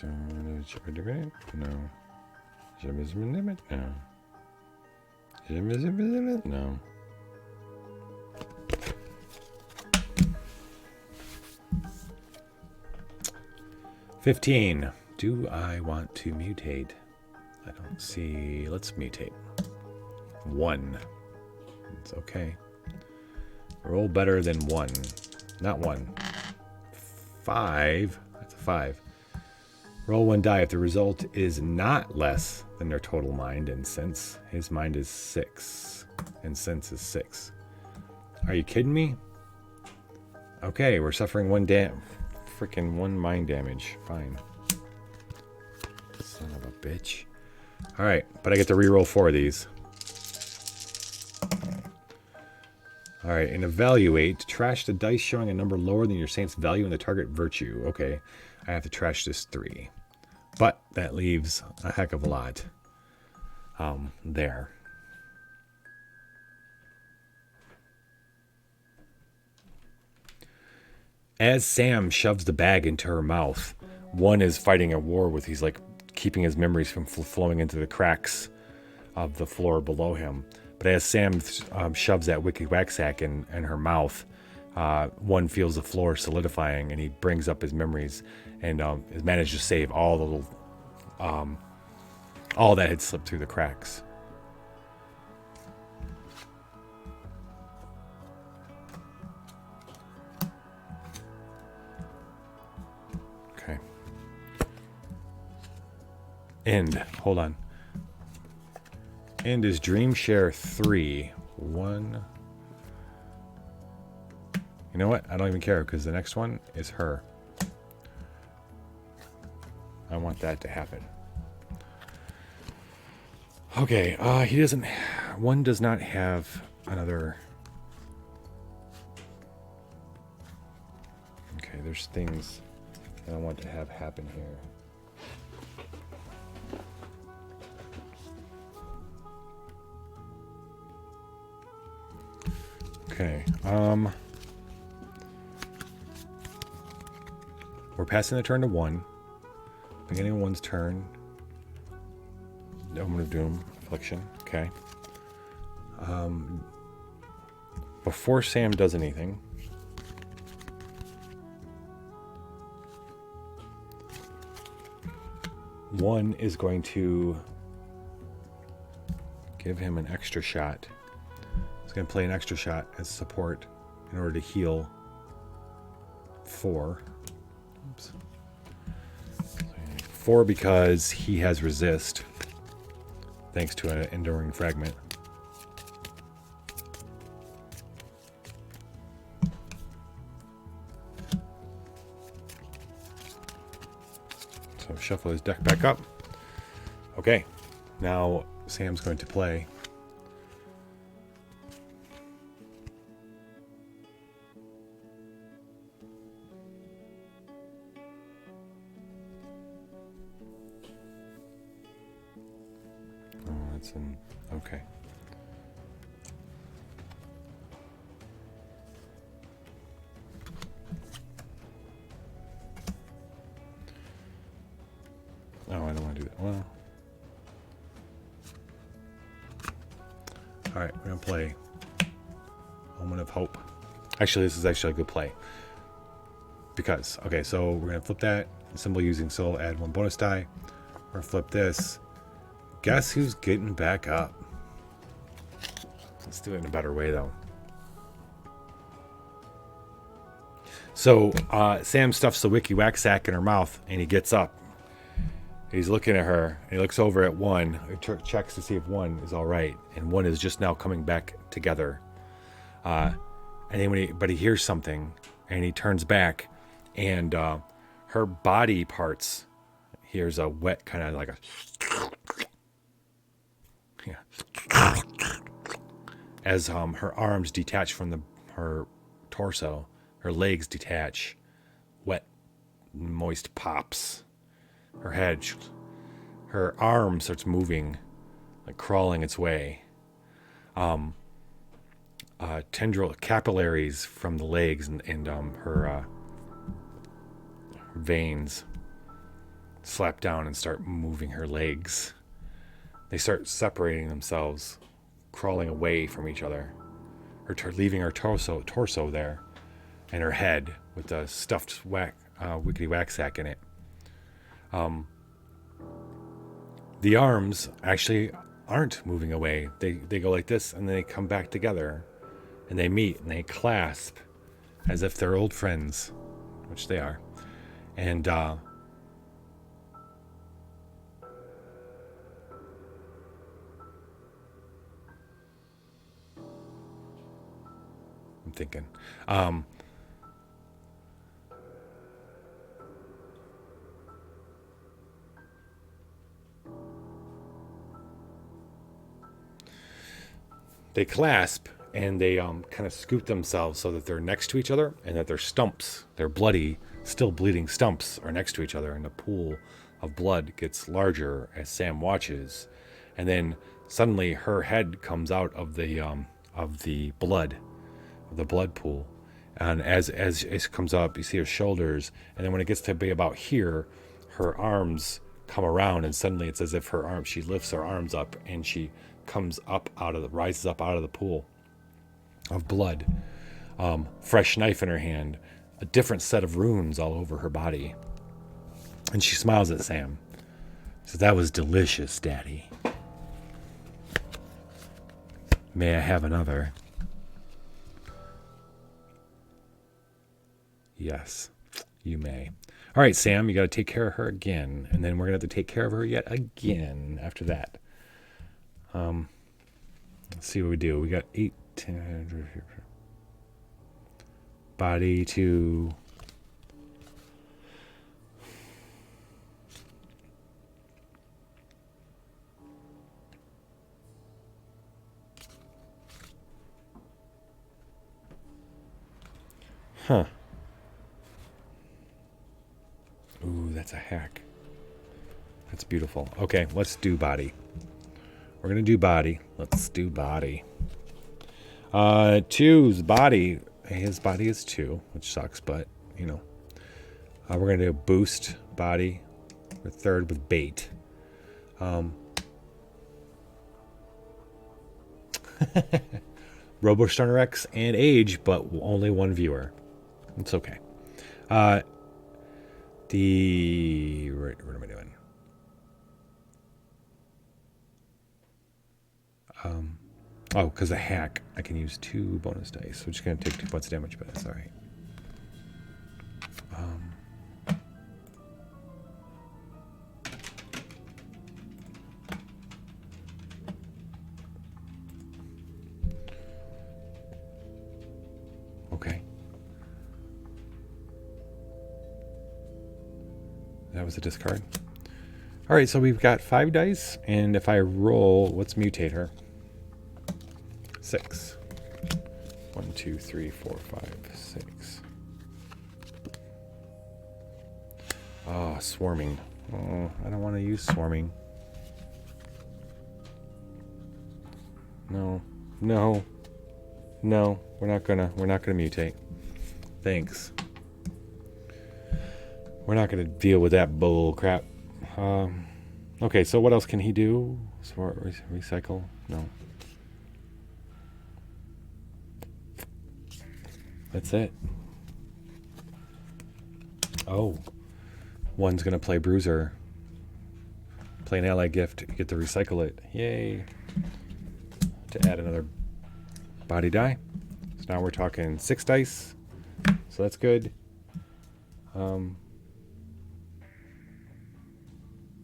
No. No. No. 15. Do I want to mutate? I don't see. Let's mutate. 1. It's okay. Roll better than 1. Not 1. 5. That's a 5. Roll 1 die. If the result is not less than their total mind and sense, his mind is 6 and sense is 6. Are you kidding me? Okay, we're suffering 1 freaking 1 mind damage. Fine. Son of a bitch. Alright, but I get to reroll 4 of these. Alright, and evaluate. Trash the dice showing a number lower than your saint's value in the target virtue. Okay, I have to trash this 3. But that leaves a heck of a lot there. As Sam shoves the bag into her mouth, one is fighting a war with, he's like keeping his memories from flowing into the cracks of the floor below him. But as Sam shoves that wicky whack sack in her mouth, one feels the floor solidifying, and he brings up his memories and has managed to save all the little, all that had slipped through the cracks. Okay. End. Hold on. End is Dream Share 3. 1. You know what? I don't even care because the next one is her. I want that to happen. Okay, he doesn't... One does not have another... Okay, there's things that I want to have happen here. Okay, we're passing the turn to 1. Beginning of 1's turn. Omen of Doom, Affliction. Okay. Before Sam does anything, one is going to give him an extra shot. He's going to play an extra shot as support in order to heal 4. Oops. 4 because he has resist, thanks to an enduring fragment. So shuffle his deck back up. Okay, now Sam's going to play. Okay. Oh, I don't want to do that. Well. Alright, we're going to play Omen of Hope. Actually, this is actually a good play. Because, okay, so we're going to flip that. Symbol using soul, add 1 bonus die. Or flip this. Guess who's getting back up? Let's do it in a better way, though. So, Sam stuffs the wicky whack sack in her mouth, and he gets up. He's looking at her, and he looks over at 1. He checks to see if 1 is all right, and 1 is just now coming back together. And then but he hears something, and he turns back, and her body parts hears a wet kind of like a... Yeah. As her arms detach from her torso, her legs detach, wet, moist pops. Her head, her arm starts moving, like crawling its way. Tendril capillaries from the legs and her veins slap down and start moving her legs. They start separating themselves, crawling away from each other, leaving her torso there, and her head with the stuffed wickety whack sack in it. The arms actually aren't moving away. They go like this, and then they come back together, and they meet and they clasp, as if they're old friends, which they are, and I'm thinking. they clasp and they kind of scoop themselves so that they're next to each other and that their stumps, their bloody, still bleeding stumps, are next to each other, and the pool of blood gets larger as Sam watches, and then suddenly her head comes out of the blood pool, and as it comes up, you see her shoulders, and then when it gets to be about here, her arms come around, and suddenly it's as if she lifts her arms up and she rises up out of the pool of blood, fresh knife in her hand, a different set of runes all over her body, and she smiles at Sam. Says, "That was delicious, Daddy. May I have another?" "Yes, you may." "All right, Sam, you got to take care of her again, and then we're going to have to take care of her yet again after that." Let's see what we do. We got 8, 10, body to... Huh. Ooh, that's a hack. That's beautiful. Okay, let's do body. We're going to do body. Let's do body. 2's body. His body is 2, which sucks, but, you know. We're going to do boost body with 3rd with bait. RoboStunner X and age, but only 1 viewer. It's okay. What am I doing? Because a hack, I can use 2 bonus dice, which is going to take 2 points of damage, but that's all right. Okay. That was a discard. All right, so we've got 5 dice, and if I roll, let's mutate her. 6. 1, 2, 3, 4, 5, 6. Oh, swarming. Oh, I don't want to use swarming. No. We're not gonna mutate. Thanks. We're not gonna deal with that bull crap. Okay, so what else can he do? Recycle? No. That's it. Oh. 1's going to play Bruiser. Play an ally gift. You get to recycle it. Yay. To add another body die. So now we're talking 6 dice. So that's good.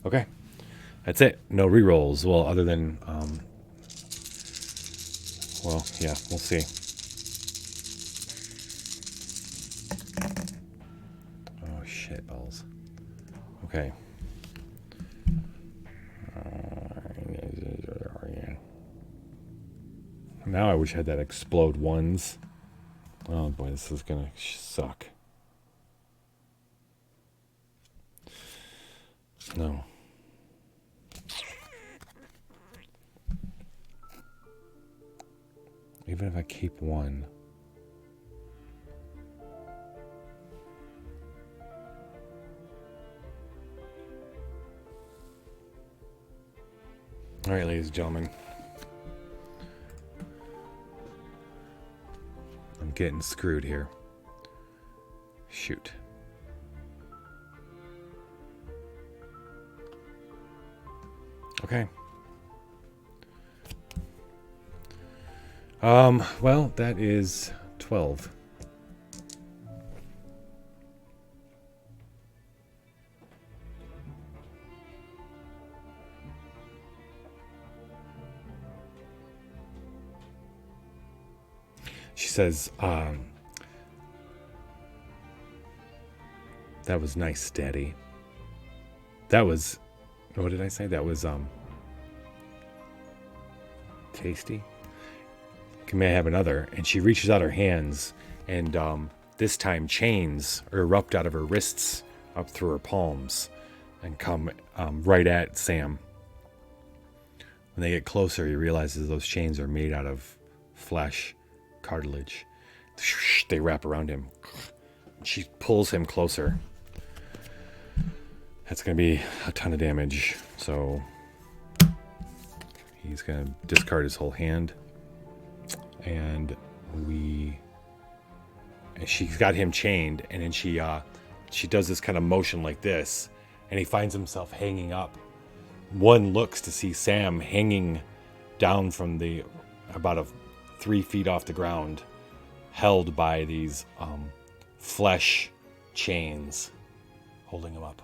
Okay. That's it. No rerolls. Well, other than... well, yeah, we'll see. Oh, shit balls. Okay. Now I wish I had that explode 1s. Oh boy, this is gonna suck. No. Even if I keep 1. All right, ladies and gentlemen. I'm getting screwed here. Shoot. Okay. Well, that is 12. She says, that was nice, Daddy. That was, what did I say? That was, tasty. he may have another. And she reaches out her hands, and this time chains erupt out of her wrists up through her palms and come right at Sam. When they get closer, he realizes those chains are made out of flesh, cartilage. They wrap around him. She pulls him closer. That's going to be a ton of damage. So he's going to discard his whole hand. And she's got him chained. And then she does this kind of motion like this. And he finds himself hanging up. One looks to see Sam hanging down from about 3 feet off the ground, held by these flesh chains holding him up.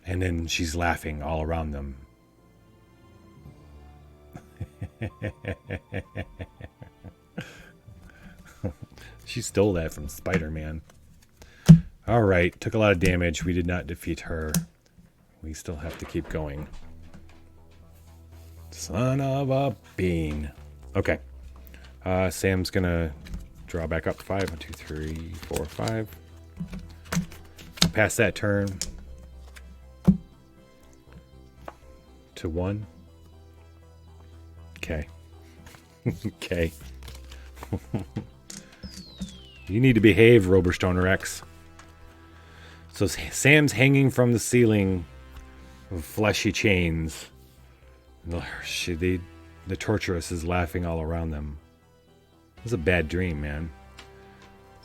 And then she's laughing all around them. She stole that from Spider-Man. All right, took a lot of damage. We did not defeat her. We still have to keep going. Son of a bean. Okay. Sam's gonna draw back up 5. 1, 2, 3, 4, 5. Pass that turn to 1. Okay. Okay. You need to behave, Roberstoner X. So Sam's hanging from the ceiling of fleshy chains. The torturess is laughing all around them. It was a bad dream, man.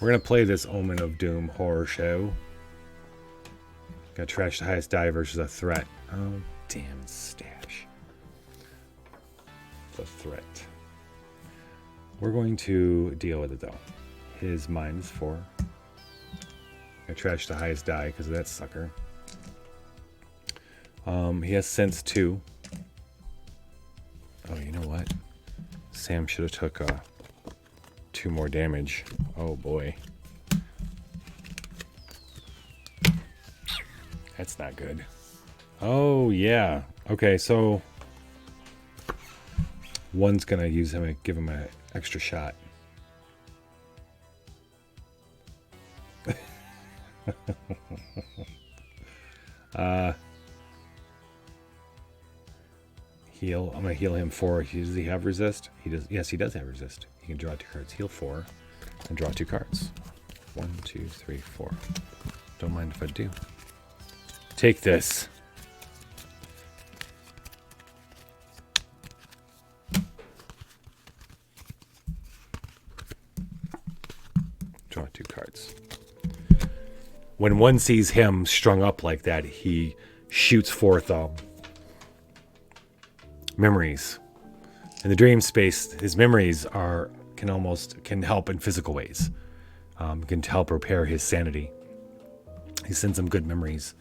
We're going to play this Omen of Doom horror show. Got to trash the highest die versus a threat. Oh, damn stash. The threat. We're going to deal with it, though. His -4. I trashed the highest die because of that sucker. He has sense 2. Oh, you know what? Sam should have took 2 more damage. Oh boy. That's not good. Oh yeah. Okay, so one's gonna give him an extra shot. Heal. I'm gonna heal him 4. Does he have resist? He does. Yes, he does have resist. He can draw 2 cards. Heal 4 and draw 2 cards. 1, 2, 3, 4. Don't mind if I do. Take this. Draw 2 cards. When one sees him strung up like that, he shoots forth memories. In the dream space, his memories can help in physical ways. Can help repair his sanity. He sends him good memories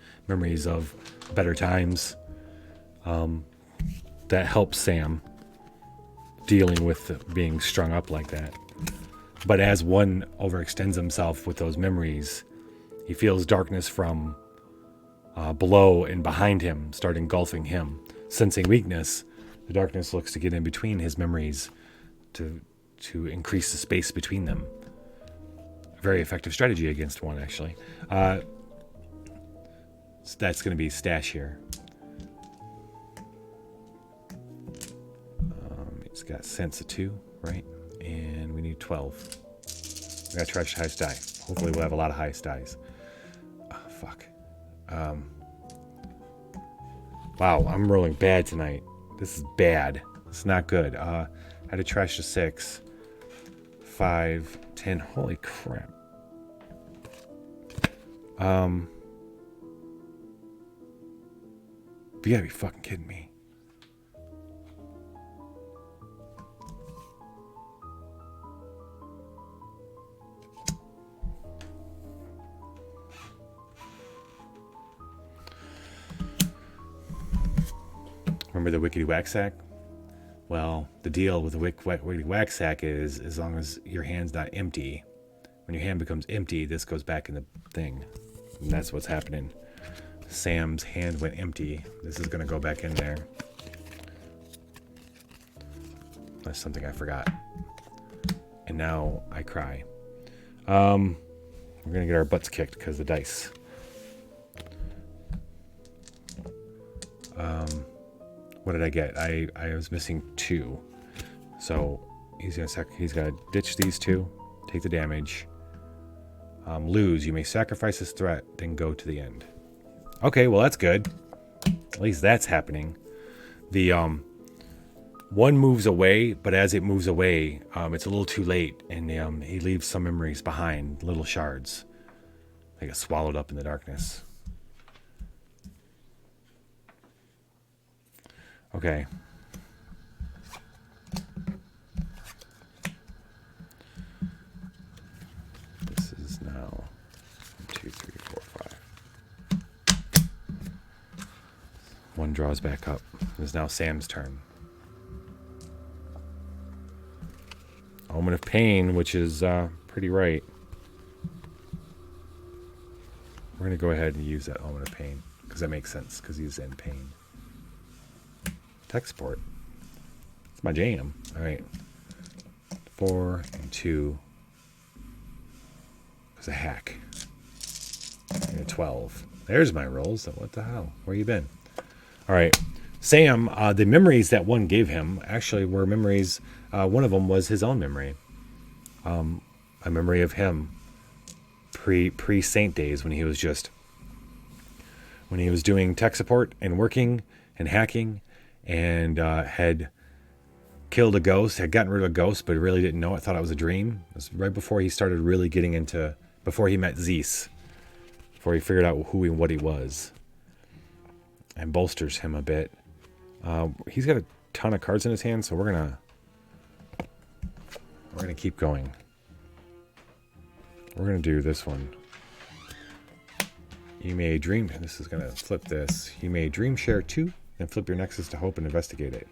of better times. That helps Sam dealing with being strung up like that. But as one overextends himself with those memories, he feels darkness from below and behind him start engulfing him. Sensing weakness, the darkness looks to get in between his memories to increase the space between them. A very effective strategy against one, actually. So that's going to be stash here. It's got sense of 2, right? And we need 12. We got to trash the highest die. Hopefully we'll have a lot of highest dies. Oh, fuck. Wow, I'm rolling bad tonight. This is bad. It's not good. I had to trash the 6. 5, 10. Holy crap. You gotta be fucking kidding me. Remember the Wickedy Whack Sack? Well, the deal with the Wickedy Whack Sack is as long as your hand's not empty. When your hand becomes empty, this goes back in the thing. And that's what's happening. Sam's hand went empty. This is going to go back in there. That's something I forgot. And now I cry. We're going to get our butts kicked because of the dice. What did I get? I was missing 2. So he's got to ditch these 2, take the damage. Lose. You may sacrifice this threat, then go to the end. Okay, well that's good. At least that's happening. The one moves away, but as it moves away, it's a little too late, and he leaves some memories behind, little shards. They get swallowed up in the darkness. Okay. This is now 1, 2, 3, 4, 5. One draws back up. It is now Sam's turn. Omen of Pain, which is pretty right. We're going to go ahead and use that Omen of Pain, because that makes sense, because he's in pain. Tech support. It's my jam. All right. 4 and 2. It's a hack. And a 12. There's my rolls. What the hell? Where you been? All right. Sam, the memories that one gave him actually were memories. One of them was his own memory. A memory of him pre-Saint days when he was doing tech support and working and hacking and had killed a ghost, had gotten rid of a ghost, but really didn't know it, thought it was a dream. It was right before he started really getting into, before he met Zeus, before he figured out who and what he was, and bolsters him a bit. He's got a ton of cards in his hand, so we're gonna keep going. We're gonna do this one. You may dream. This is gonna flip this. You may dream share 2 and flip your nexus to hope and investigate it.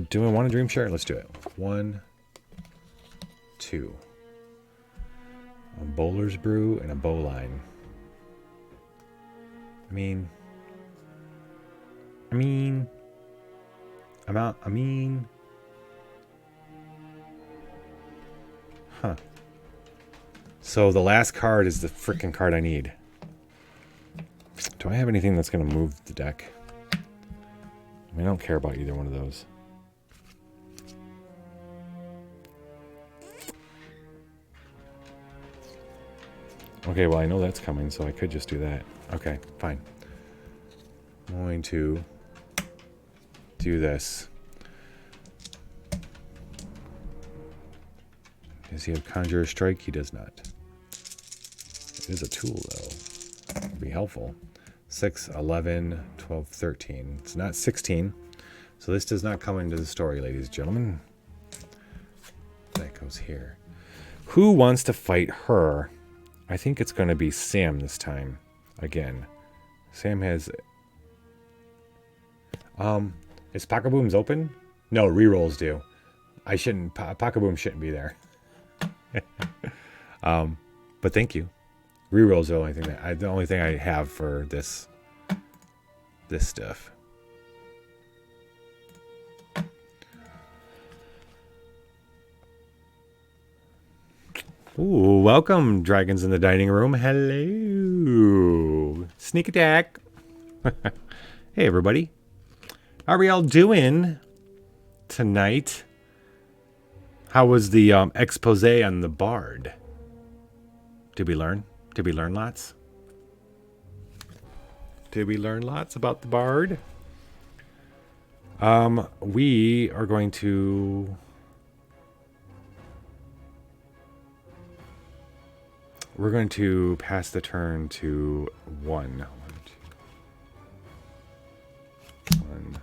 Do we want to dream share? Let's do it. 1, 2. A bowler's brew and a bowline. I mean, huh. So the last card is the freaking card I need. Do I have anything that's going to move the deck? I don't care about either one of those. Okay, well, I know that's coming, so I could just do that. Okay, fine. I'm going to do this. Does he have Conjurer Strike? He does not. It is a tool, though. It would be helpful. 6, 11, 12, 13. It's not 16. So this does not come into the story, ladies and gentlemen. That goes here. Who wants to fight her? I think it's going to be Sam this time. Again. Sam has... Is Pocketboom's open? No, rerolls do. I shouldn't... Pocketboom shouldn't be there. But thank you. Rerolls are the only thing I have for this stuff. Ooh, welcome, dragons in the dining room. Hello. Sneak attack. Hey, everybody. How are we all doing tonight? How was the expose on the bard? Did we learn? Did we learn lots? Did we learn lots about the bard? We are going to... We're going to pass the turn to 1. 1,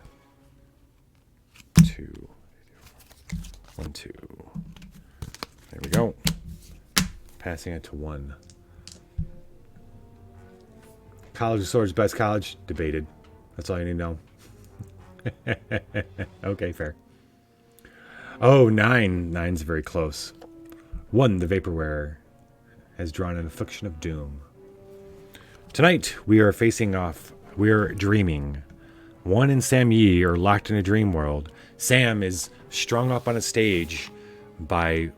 2. 1, 2. There we go. Passing it to 1. College of Swords, best college? Debated. That's all you need to know. Okay, fair. Oh, 9. 9's very close. 1, the Vaporware, has drawn an affliction of doom. Tonight, we are facing off. We are dreaming One and Sam Yee are locked in a dream world. Sam is strung up on a stage by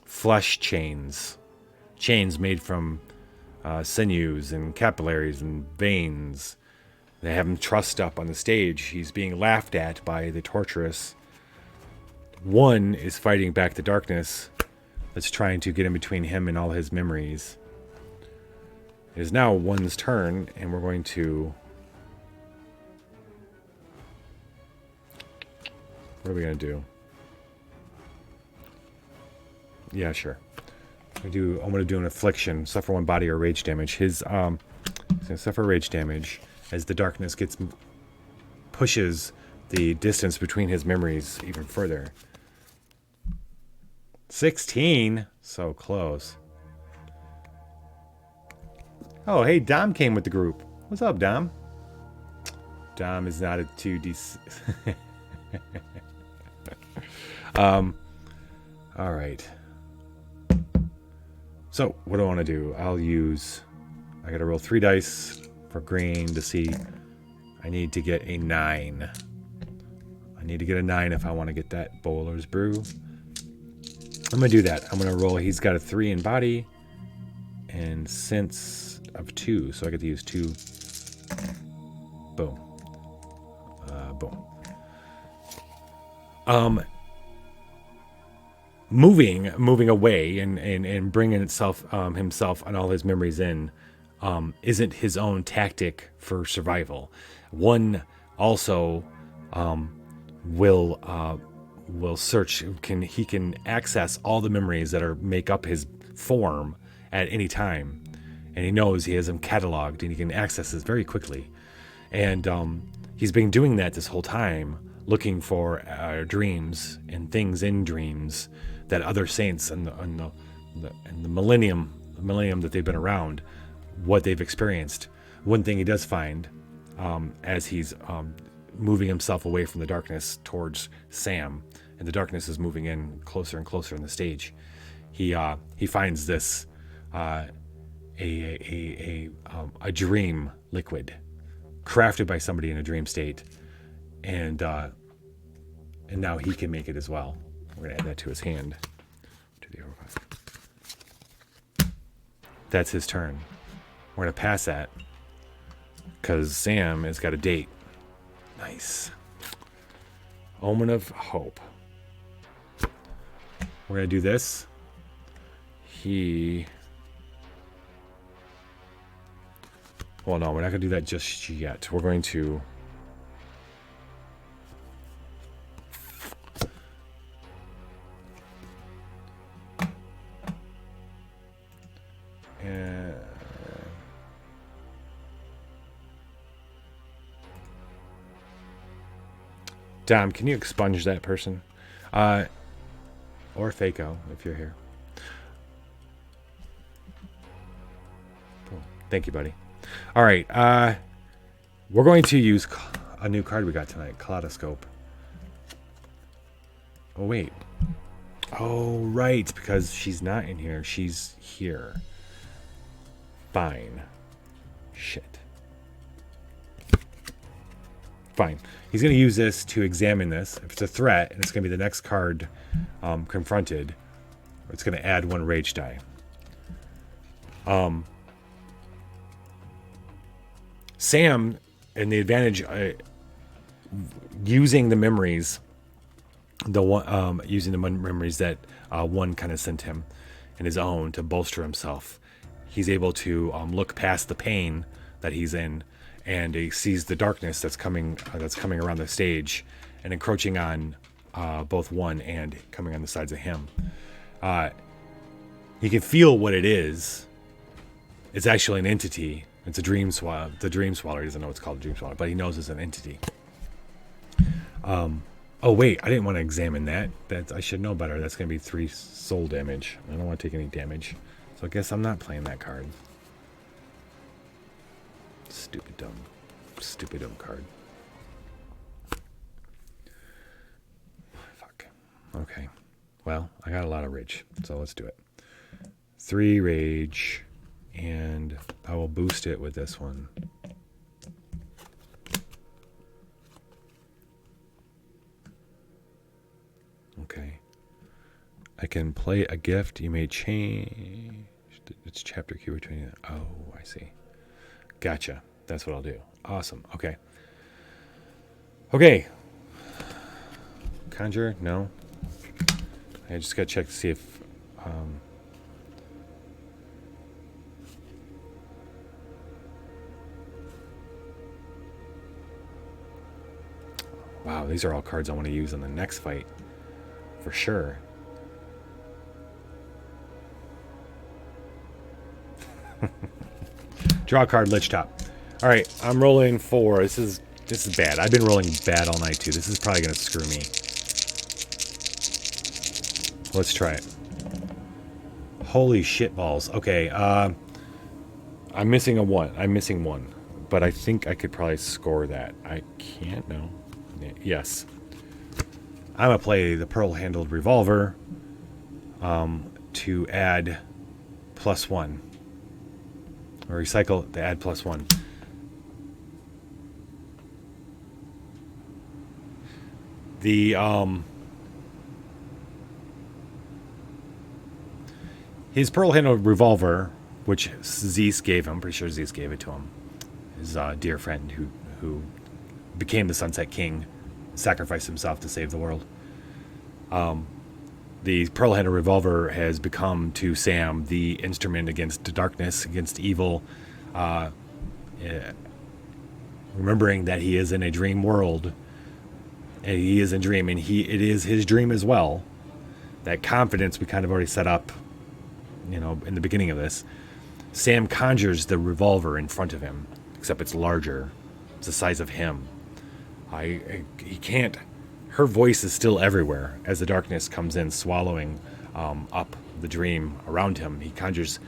flesh chains made from sinews and capillaries and veins. They have him trussed up on the stage. He's being laughed at by the torturous. One is fighting back the darkness that's trying to get in between him and all his memories. It is now One's turn, and we're going to... What are we going to do? Yeah, sure. I'm going to do an affliction. Suffer 1 body or rage damage. He's going to suffer rage damage as the darkness pushes the distance between his memories even further. 16? So close. Oh, hey, Dom came with the group. What's up, Dom? Dom is not a 2D... all right. So, what do I want to do? I got to roll 3 dice for green to see. I need to get a 9. I need to get a 9 if I want to get that Bowler's Brew. I'm going to do that. I'm going to roll. He's got a 3 in body and sense of 2. So I get to use 2. Boom. Boom. Moving away and bringing himself and all his memories in isn't his own tactic for survival. One also will search. He can access all the memories that make up his form at any time, and he knows he has them cataloged and he can access this very quickly. And he's been doing that this whole time, looking for dreams and things in dreams that other saints and the millennium that they've been around, what they've experienced. One thing he does find as he's moving himself away from the darkness towards Sam, and the darkness is moving in closer and closer on the stage, he finds this a dream liquid crafted by somebody in a dream state, and now he can make it as well. We're gonna add that to his hand. That's his turn. We're gonna pass that because Sam has got a date. Nice. Omen of hope. We're gonna do this. Well, no, we're not gonna do that just yet. We're going to. Dom, can you expunge that person? Or Fako, if you're here. Cool. Thank you, buddy. All right. We're going to use a new card we got tonight, Kaleidoscope. Oh, wait. Oh, right, because she's not in here. She's here. Fine. Shit. Fine. He's going to use this to examine this. If it's a threat, and it's going to be the next card confronted, it's going to add 1 rage die. Sam, and the advantage using the memories, using the memories that One kind of sent him in his own to bolster himself, he's able to look past the pain that he's in, and he sees the darkness that's coming around the stage and encroaching on both One and coming on the sides of him. He can feel what it is. It's actually an entity. It's a dream swallow. The dream swallower, he doesn't know it's called a dream swallower, but he knows it's an entity. Oh wait, I didn't want to examine that. I should know better. That's going to be 3 soul damage. I don't want to take any damage, so I guess I'm not playing that card. Stupid dumb card. Fuck. Okay. Well, I got a lot of rage, so let's do it. 3 rage, and I will boost it with this one. I can play a gift. You may change its chapter key between. Oh, I see. Gotcha. That's what I'll do. Awesome. Okay. Okay. Conjure? No. I just got to check to see if... wow, these are all cards I want to use in the next fight. For sure. Draw a card, Lich Top. All right, I'm rolling 4. This is bad. I've been rolling bad all night too. This is probably gonna screw me. Let's try it. Holy shit balls. Okay, I'm missing a 1. I'm missing 1, but I think I could probably score that. I can't. No. Yes. I'm gonna play the pearl-handled revolver to add +1. Or recycle to add +1. The his pearl-handled revolver, which Zeus gave him, pretty sure Zeus gave it to him, his dear friend who became the Sunset King, sacrificed himself to save the world. The pearl-handled revolver has become to Sam the instrument against darkness, against evil, remembering that he is in a dream world, and he is in dream, and it is his dream as well. That confidence we kind of already set up, in the beginning of this. Sam conjures the revolver in front of him, except it's larger. It's the size of him. He can't. Her voice is still everywhere as the darkness comes in, swallowing up the dream around him. He conjures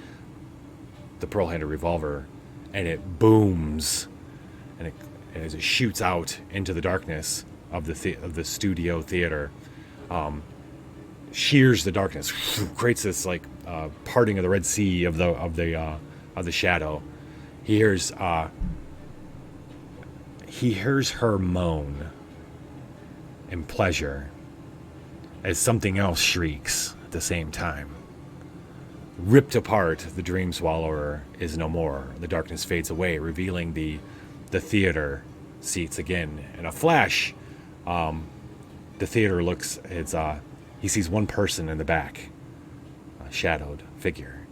the pearl-handled revolver, and it booms, and as it shoots out into the darkness of the studio theater, shears the darkness, creates this parting of the Red Sea of the shadow. He hears her moan in pleasure as something else shrieks at the same time. Ripped apart, the dream swallower is no more. The darkness fades away, revealing the theater seats again. In a flash, the theater looks. He sees one person in the back, a shadowed figure,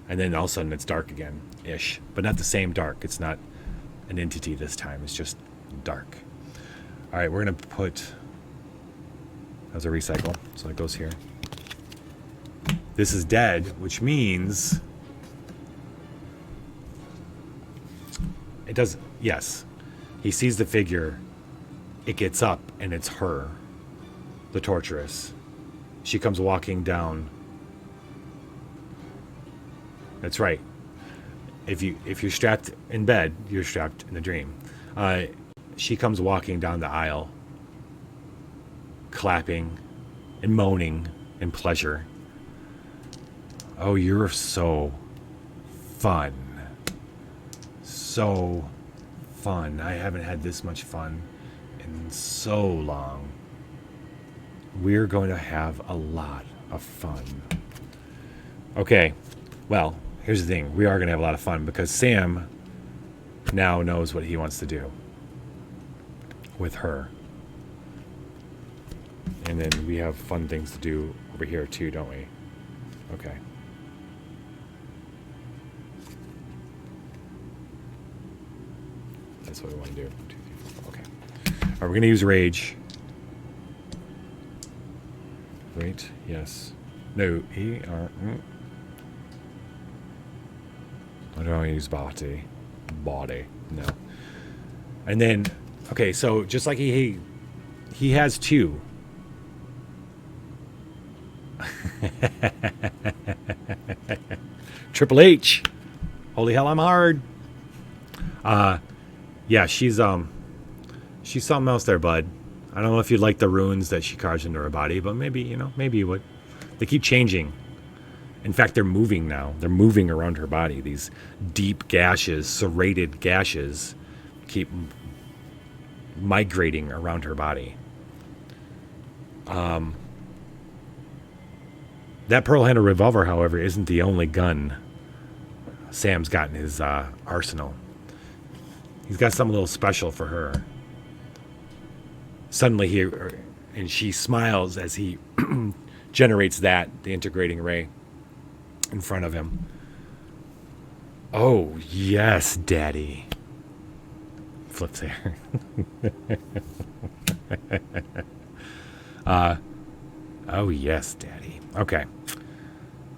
and then all of a sudden it's dark again, ish, but not the same dark. It's not an entity this time. It's just dark. All right, we're gonna put. As a recycle, so it goes here. This is dead, which means it does. Yes, he sees the figure. It gets up, and it's her, the torturess. She comes walking down. That's right. If you're strapped in bed, you're strapped in a dream. She comes walking down the aisle, clapping and moaning in pleasure. Oh, you're so fun. So fun. I haven't had this much fun in so long. We're going to have a lot of fun. Okay, well, here's the thing. We are going to have a lot of fun because Sam now knows what he wants to do with her. And then we have fun things to do over here too, don't we? Okay. That's what we want to do. 1, 2, 3, 4. Okay. All right, we're going to use rage. Right? Yes. No. I don't want to use body. Body. No. And then, okay, so just like he has 2. Triple H. Holy hell, I'm hard. Yeah, she's something else there, bud. I don't know if you'd like the runes that she carves into her body, but maybe, maybe you would. They keep changing. In fact, they're moving now. They're moving around her body. These deep gashes, serrated gashes, keep migrating around her body. That pearl-handled revolver, however, isn't the only gun Sam's got in his arsenal. He's got something a little special for her. Suddenly, and she smiles as he generates the integrating ray in front of him. Oh, yes, Daddy. Flips hair. Oh, yes, Daddy. Okay.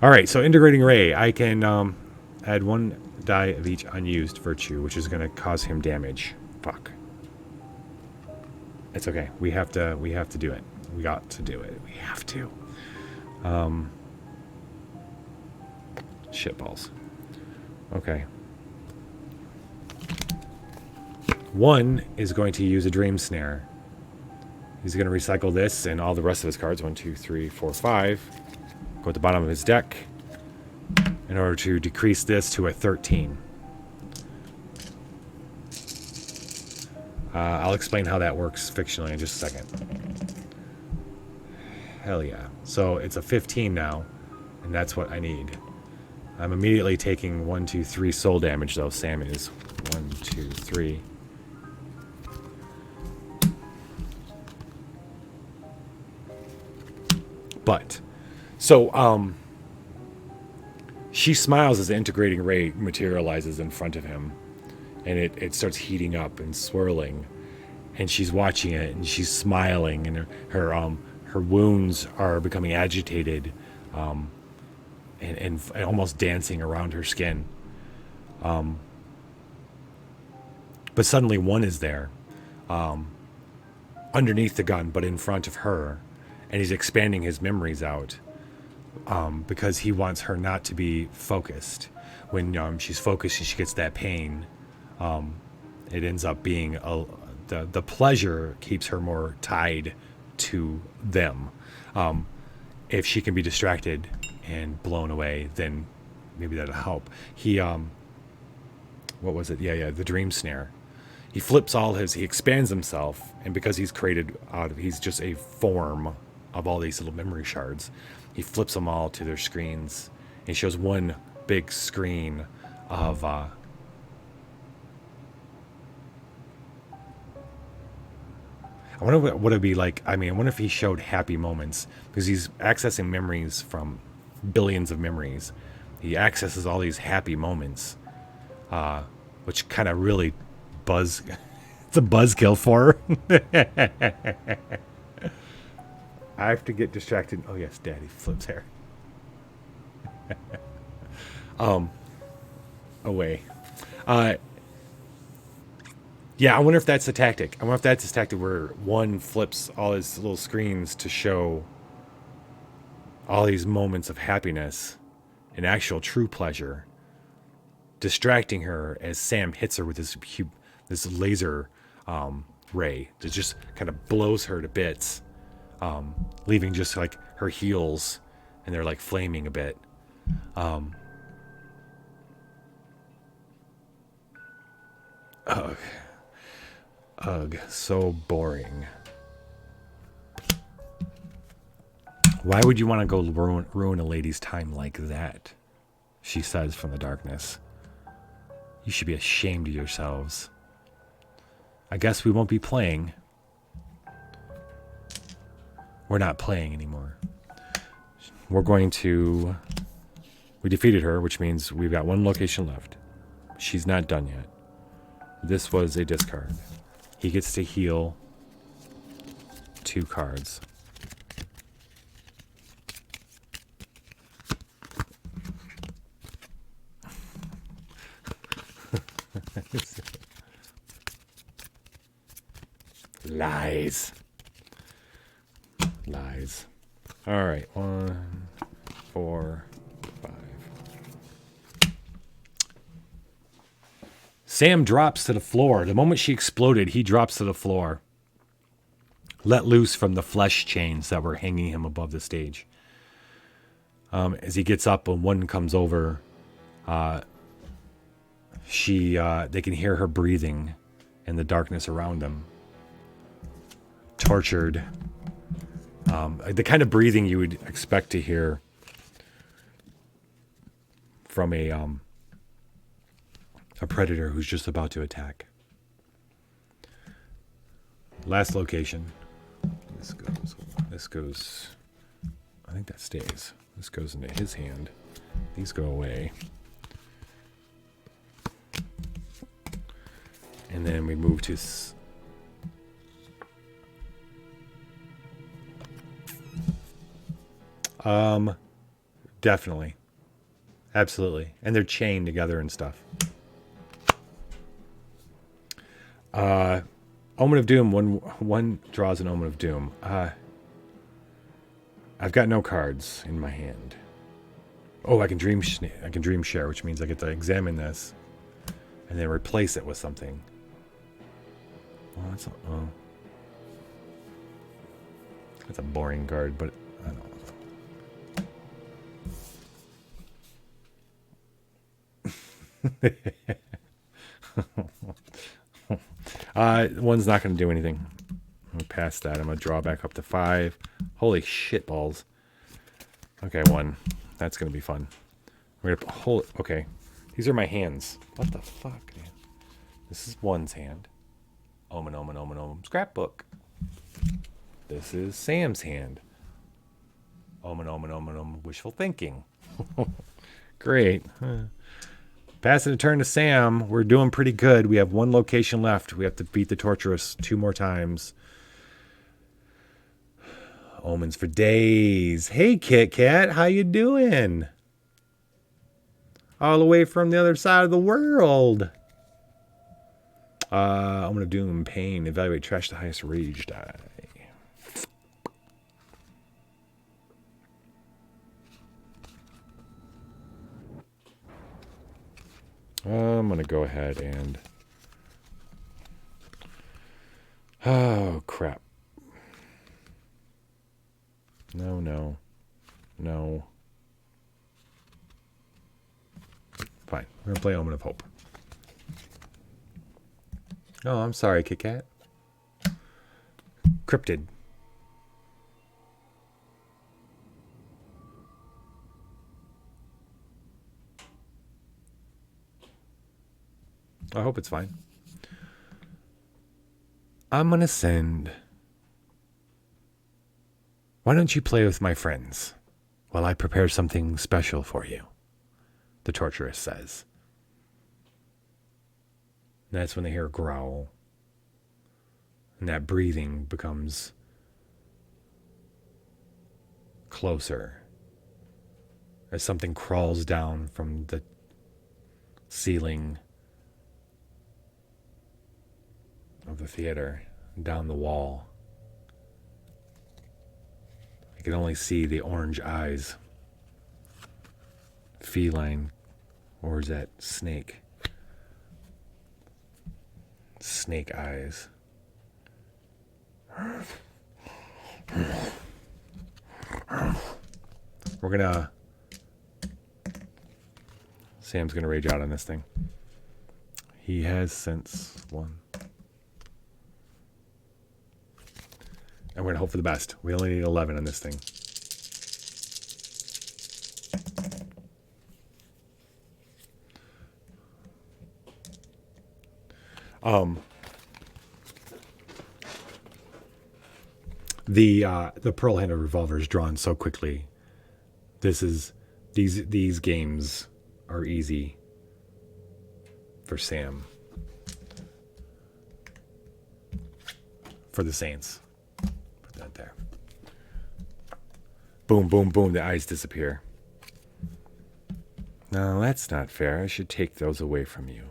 All right, so integrating ray. I can add 1 die of each unused virtue, which is going to cause him damage. Fuck. It's okay. We have to do it. We got to do it. We have to. Shitballs. Okay. 1 is going to use a dream snare. He's going to recycle this and all the rest of his cards. 1, 2, 3, 4, 5. Go at the bottom of his deck in order to decrease this to a 13. I'll explain how that works fictionally in just a second. Hell yeah. So it's a 15 now, and that's what I need. I'm immediately taking 1, 2, 3 soul damage, though. Sam is 1, 2, 3. But, so, she smiles as the integrating ray materializes in front of him. And it starts heating up and swirling. And she's watching it, and she's smiling, and her wounds are becoming agitated, and almost dancing around her skin. But suddenly 1 is there, underneath the gun, but in front of her, and he's expanding his memories out, because he wants her not to be focused. When she's focused and she gets that pain, it ends up being the pleasure keeps her more tied to them. If she can be distracted and blown away, then maybe that'll help. He what was it? Yeah, the dream snare. He flips he expands himself, and because he's he's just a form of all these little memory shards. He flips them all to their screens. And he shows one big screen of I wonder what it'd be like. I wonder if he showed happy moments, because he's accessing memories from billions of memories. He accesses all these happy moments, which kind of really it's a buzzkill for her. I have to get distracted. Oh yes, Daddy flips hair. Away. Yeah, I wonder if that's a tactic. I wonder if that's a tactic where 1 flips all his little screens to show all these moments of happiness and actual true pleasure, distracting her as Sam hits her with this laser ray that just kind of blows her to bits, leaving just like her heels, and they're like flaming a bit. Ugh, so boring. Why would you want to go ruin a lady's time like that? She says from the darkness. You should be ashamed of yourselves. I guess we won't be playing. We're not playing anymore. We defeated her, which means we've got 1 location left. She's not done yet. This was a discard. He gets to heal 2 cards. Lies. All right, 1, 4, 5. Sam drops to the floor. The moment she exploded, he drops to the floor, let loose from the flesh chains that were hanging him above the stage. As he gets up and 1 comes over, they can hear her breathing in the darkness around them. Tortured. The kind of breathing you would expect to hear from a predator who's just about to attack. Last location. This goes, I think that stays. This goes into his hand. These go away. And then we move to definitely. Absolutely. And they're chained together and stuff. Omen of Doom. One draws an Omen of Doom. I've got no cards in my hand. Oh, I can dream share, which means I get to examine this and then replace it with something. Well, that's a boring card, but I don't know. One's not going to do anything. I'm going to pass that. I'm going to draw back up to 5. Holy shit balls. Okay, 1. That's going to be fun. We're going to hold. Okay. These are my hands. What the fuck, man? This is one's hand. Omen, omen, omen, omen. Scrapbook. This is Sam's hand. Omen, omen, omen, omen. Wishful thinking. Great. Passing the turn to Sam. We're doing pretty good. We have one location left. We have to beat the Torturous 2 more times. Omens for days. Hey, Kit Kat. How you doing? All the way from the other side of the world. Omen of Doom. Pain. Evaluate trash the highest rage die. I'm going to go ahead and... Oh, crap. No. Fine. We're going to play Omen of Hope. Oh, I'm sorry, Kit Kat. Cryptid. I hope it's fine. I'm going to send... Why don't you play with my friends while I prepare something special for you? The Torturous says. And that's when they hear a growl. And that breathing becomes closer. As something crawls down from the ceiling of the theater, down the wall. I can only see the orange eyes. Feline. Or is that snake? Snake eyes. We're gonna... Sam's gonna rage out on this thing. He has sense 1. And we're going to hope for the best. We only need 11 on this thing. The pearl-handled revolver is drawn so quickly. These games are easy for Sam. For the Saints. Put that there. Boom, boom, boom. The eyes disappear. No, that's not fair. I should take those away from you.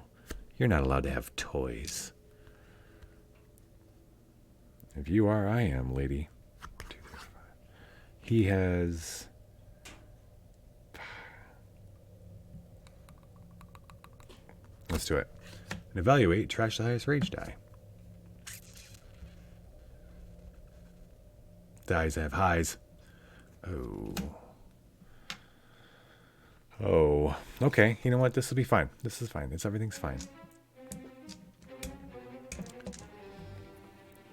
You're not allowed to have toys. If you are, I am, lady. 2, 3, 4, 5. He has... Let's do it. And evaluate, trash the highest rage die. The eyes have highs. Oh. Okay. You know what? This will be fine. This is fine. Everything's fine.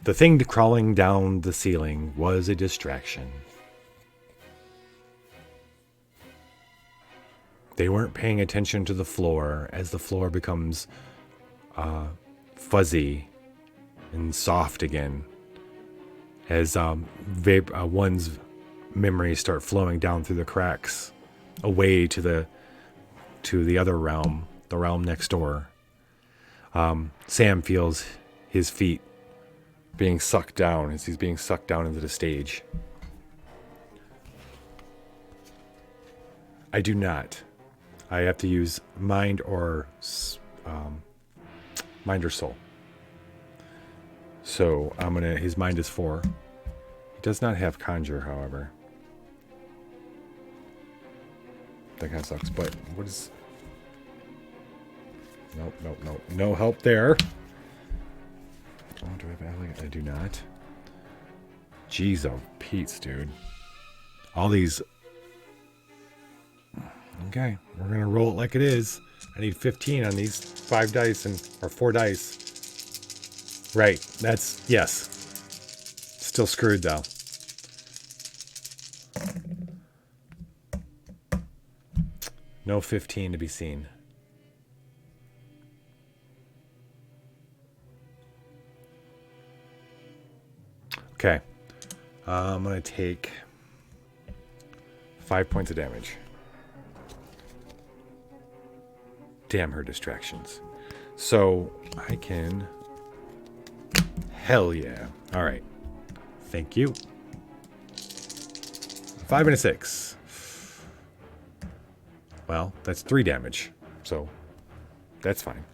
The thing crawling down the ceiling was a distraction. They weren't paying attention to the floor as the floor becomes fuzzy and soft again. As one's memories start flowing down through the cracks, away to the other realm, the realm next door. Sam feels his feet being sucked down as he's being sucked down into the stage. I do not. I have to use mind or soul. So his mind is 4. He does not have conjure, however. That kind of sucks, but what is... Nope. No help there. Oh, do I have elegant? I do not. Jeez, oh, Pete's, dude. All these... Okay, we're going to roll it like it is. I need 15 on these 5 dice or 4 dice. Right, that's... Yes. Still screwed, though. No 15 to be seen. Okay. I'm going to take 5 points of damage. Damn her distractions. So I can... Hell yeah. All right. Thank you. 5 and a 6. Well, that's 3 damage. So that's fine.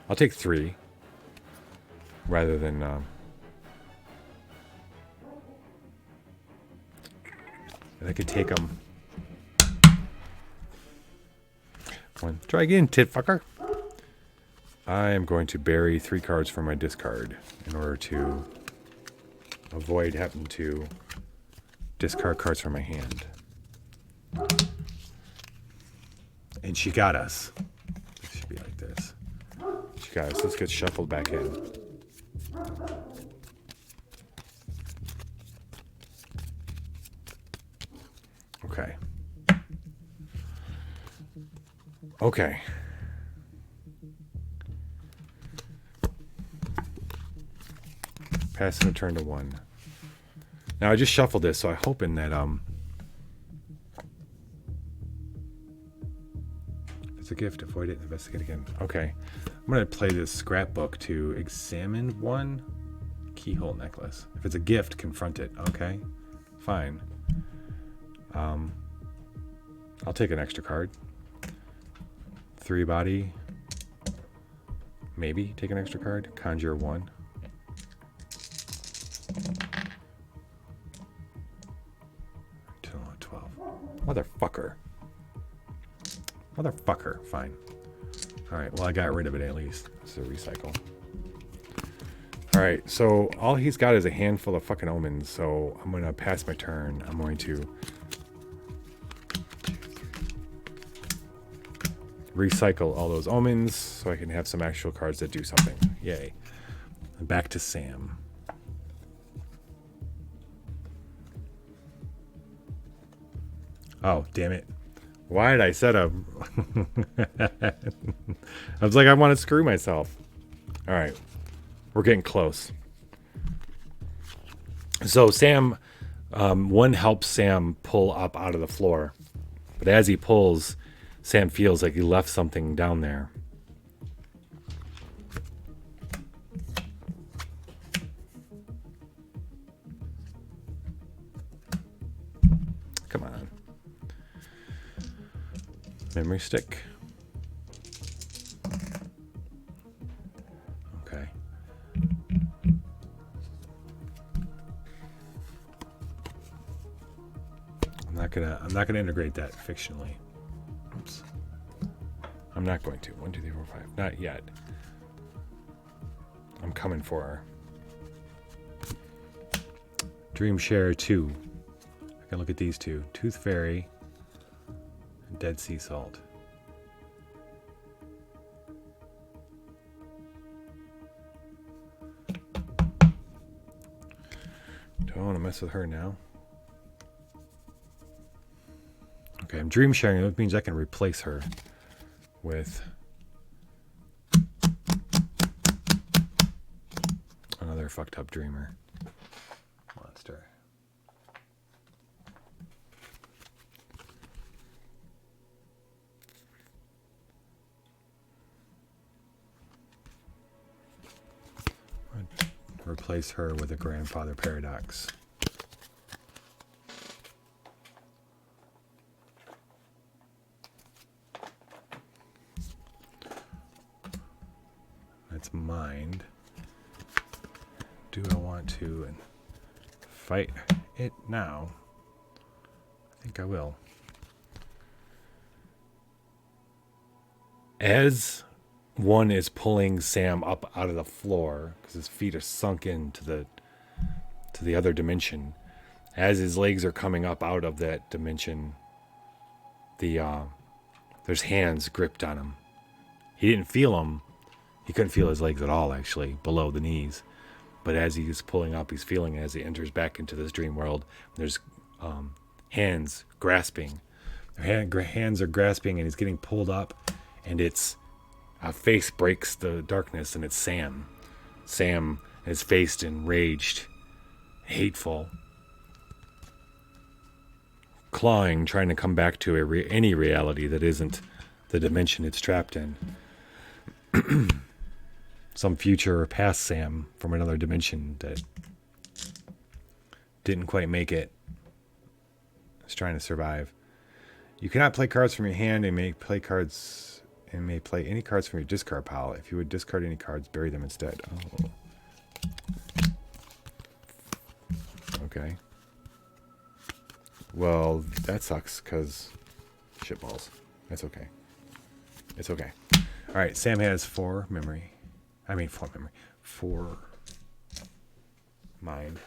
I'll take 3 rather than... I could take them. One. Try again, tit fucker. I am going to bury 3 cards from my discard in order to avoid having to discard cards from my hand. And she got us. It should be like this. She got us. Let's get shuffled back in. Okay. Okay. Passing a turn to 1. Now I just shuffled this, so I'm hoping that it's a gift. Avoid it. Investigate again. Okay. I'm gonna play this scrapbook to examine 1 keyhole necklace. If it's a gift, confront it. Okay. Fine. I'll take an extra card. 3 body. Maybe take an extra card. Conjure 1. Till 12. Motherfucker. Fine. Alright, well I got rid of it at least. It's a recycle. Alright, so all he's got is a handful of fucking omens, so I'm gonna pass my turn. I'm going to recycle all those omens so I can have some actual cards that do something. Yay. Back to Sam. Oh, damn it. Why did I set up? I was like, I want to screw myself. All right. We're getting close. So Sam, 1 helps Sam pull up out of the floor. But as he pulls, Sam feels like he left something down there. Come on. Memory stick. Okay. I'm not gonna integrate that fictionally. Oops. I'm not going to. 1, 2, 3, 4, 5. Not yet. I'm coming for her. Dream Share 2. I can look at these 2. Tooth Fairy and Dead Sea Salt. Don't want to mess with her now. Okay, I'm dream sharing. That means I can replace her with another fucked up dreamer monster. Replace her with a grandfather paradox. That's mind. Do I want to fight it now? I think I will. As one is pulling Sam up out of the floor because his feet are sunk into the other dimension. As his legs are coming up out of that dimension, there's hands gripped on him. He didn't feel them. He couldn't feel his legs at all, actually, below the knees. But as he's pulling up, he's feeling it as he enters back into this dream world. There's hands grasping. Hands are grasping, and he's getting pulled up, and it's a face breaks the darkness, and it's Sam. Sam is faced, enraged, hateful, clawing, trying to come back to any reality that isn't the dimension it's trapped in. Some future or past Sam from another dimension that didn't quite make it. Is trying to survive. You cannot play cards from your hand and may play any cards from your discard pile. If you would discard any cards, bury them instead. Oh. Okay. Well, that sucks because shitballs. That's okay. It's okay. All right, Sam has 4 memory. 4 mind.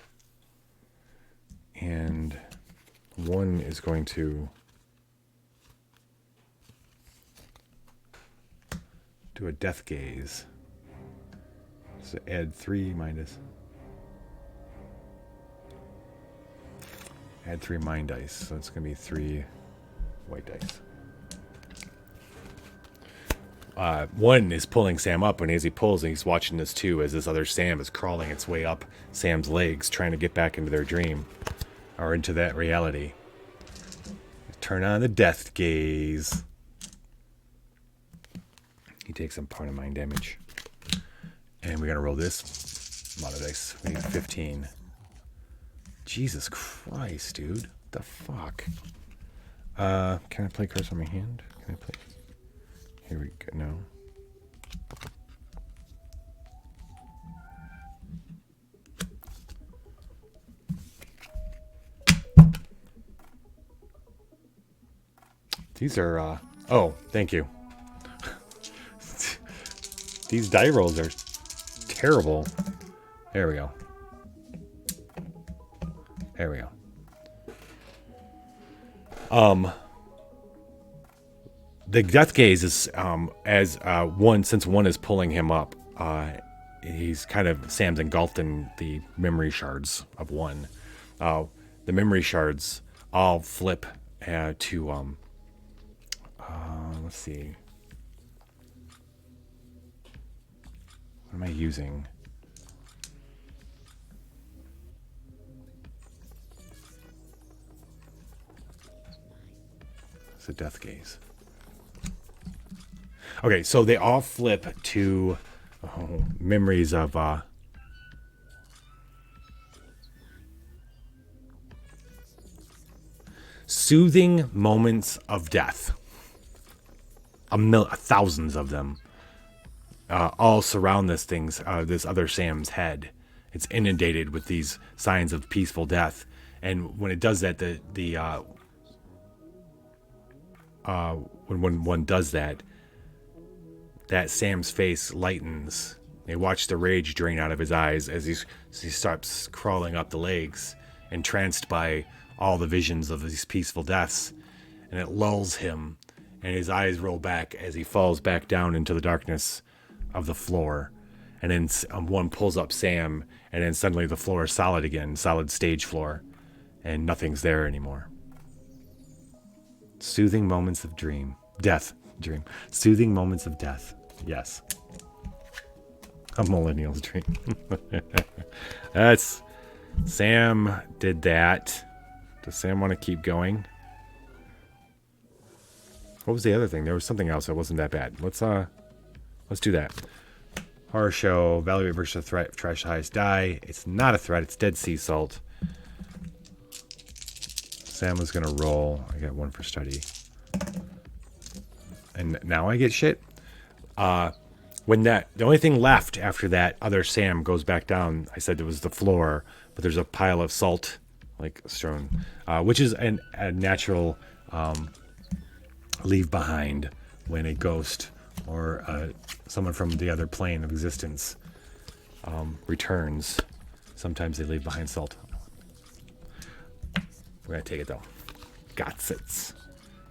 And 1 is going to do a death gaze. So add 3 minus. Add 3 mind dice. So it's going to be 3 white dice. 1 is pulling Sam up, and as he pulls, and he's watching this too, as this other Sam is crawling its way up Sam's legs, trying to get back into their dream, or into that reality. Turn on the death gaze. He takes some point of mind damage. And we're going to roll this. A lot of dice. We need 15. Jesus Christ, dude. What the fuck? Can I play cards from my hand? Can I play? Here we go. No. These are, oh, thank you. These die rolls are terrible. There we go. There we go. The death gaze is since 1 is pulling him up, he's kind of Sam's engulfed in the memory shards of 1. The memory shards all flip to let's see. What am I using? It's a death gaze. Okay, so they all flip to memories of soothing moments of death. Thousands of them. All surround this other Sam's head. It's inundated with these signs of peaceful death. And when it does that, when one does that, that Sam's face lightens. They watch the rage drain out of his eyes as he starts crawling up the legs, entranced by all the visions of these peaceful deaths. And it lulls him, and his eyes roll back as he falls back down into the darkness of the floor. And then 1 pulls up Sam, and then suddenly the floor is solid again, solid stage floor, and nothing's there anymore. Soothing moments of dream. Soothing moments of death. Yes. A millennial's dream. That's Sam did that. Does Sam want to keep going? What was the other thing? There was something else that wasn't that bad. Let's do that. Horror show, evaluate versus threat, trash the highest die. It's not a threat, it's dead sea salt. Sam was gonna roll. I got 1 for study. And now I get shit. When the only thing left after that other Sam goes back down, I said it was the floor, but there's a pile of salt like strewn, which is a natural leave behind when a ghost or someone from the other plane of existence returns. Sometimes they leave behind salt. We're gonna take it though. Got it.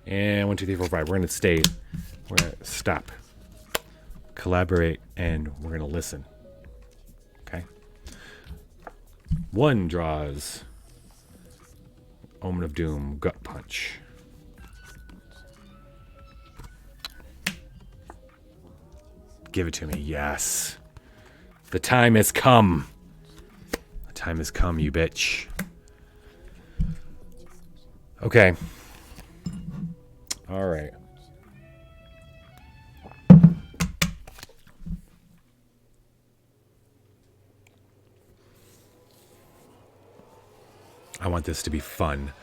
And 1, 2, 3, 4, 5. We're gonna stay. We're gonna stop. Collaborate, and we're gonna listen. Okay. 1 draws Omen of Doom, Gut Punch. Give it to me. Yes. The time has come. The time has come, you bitch. Okay. All right. I want this to be fun.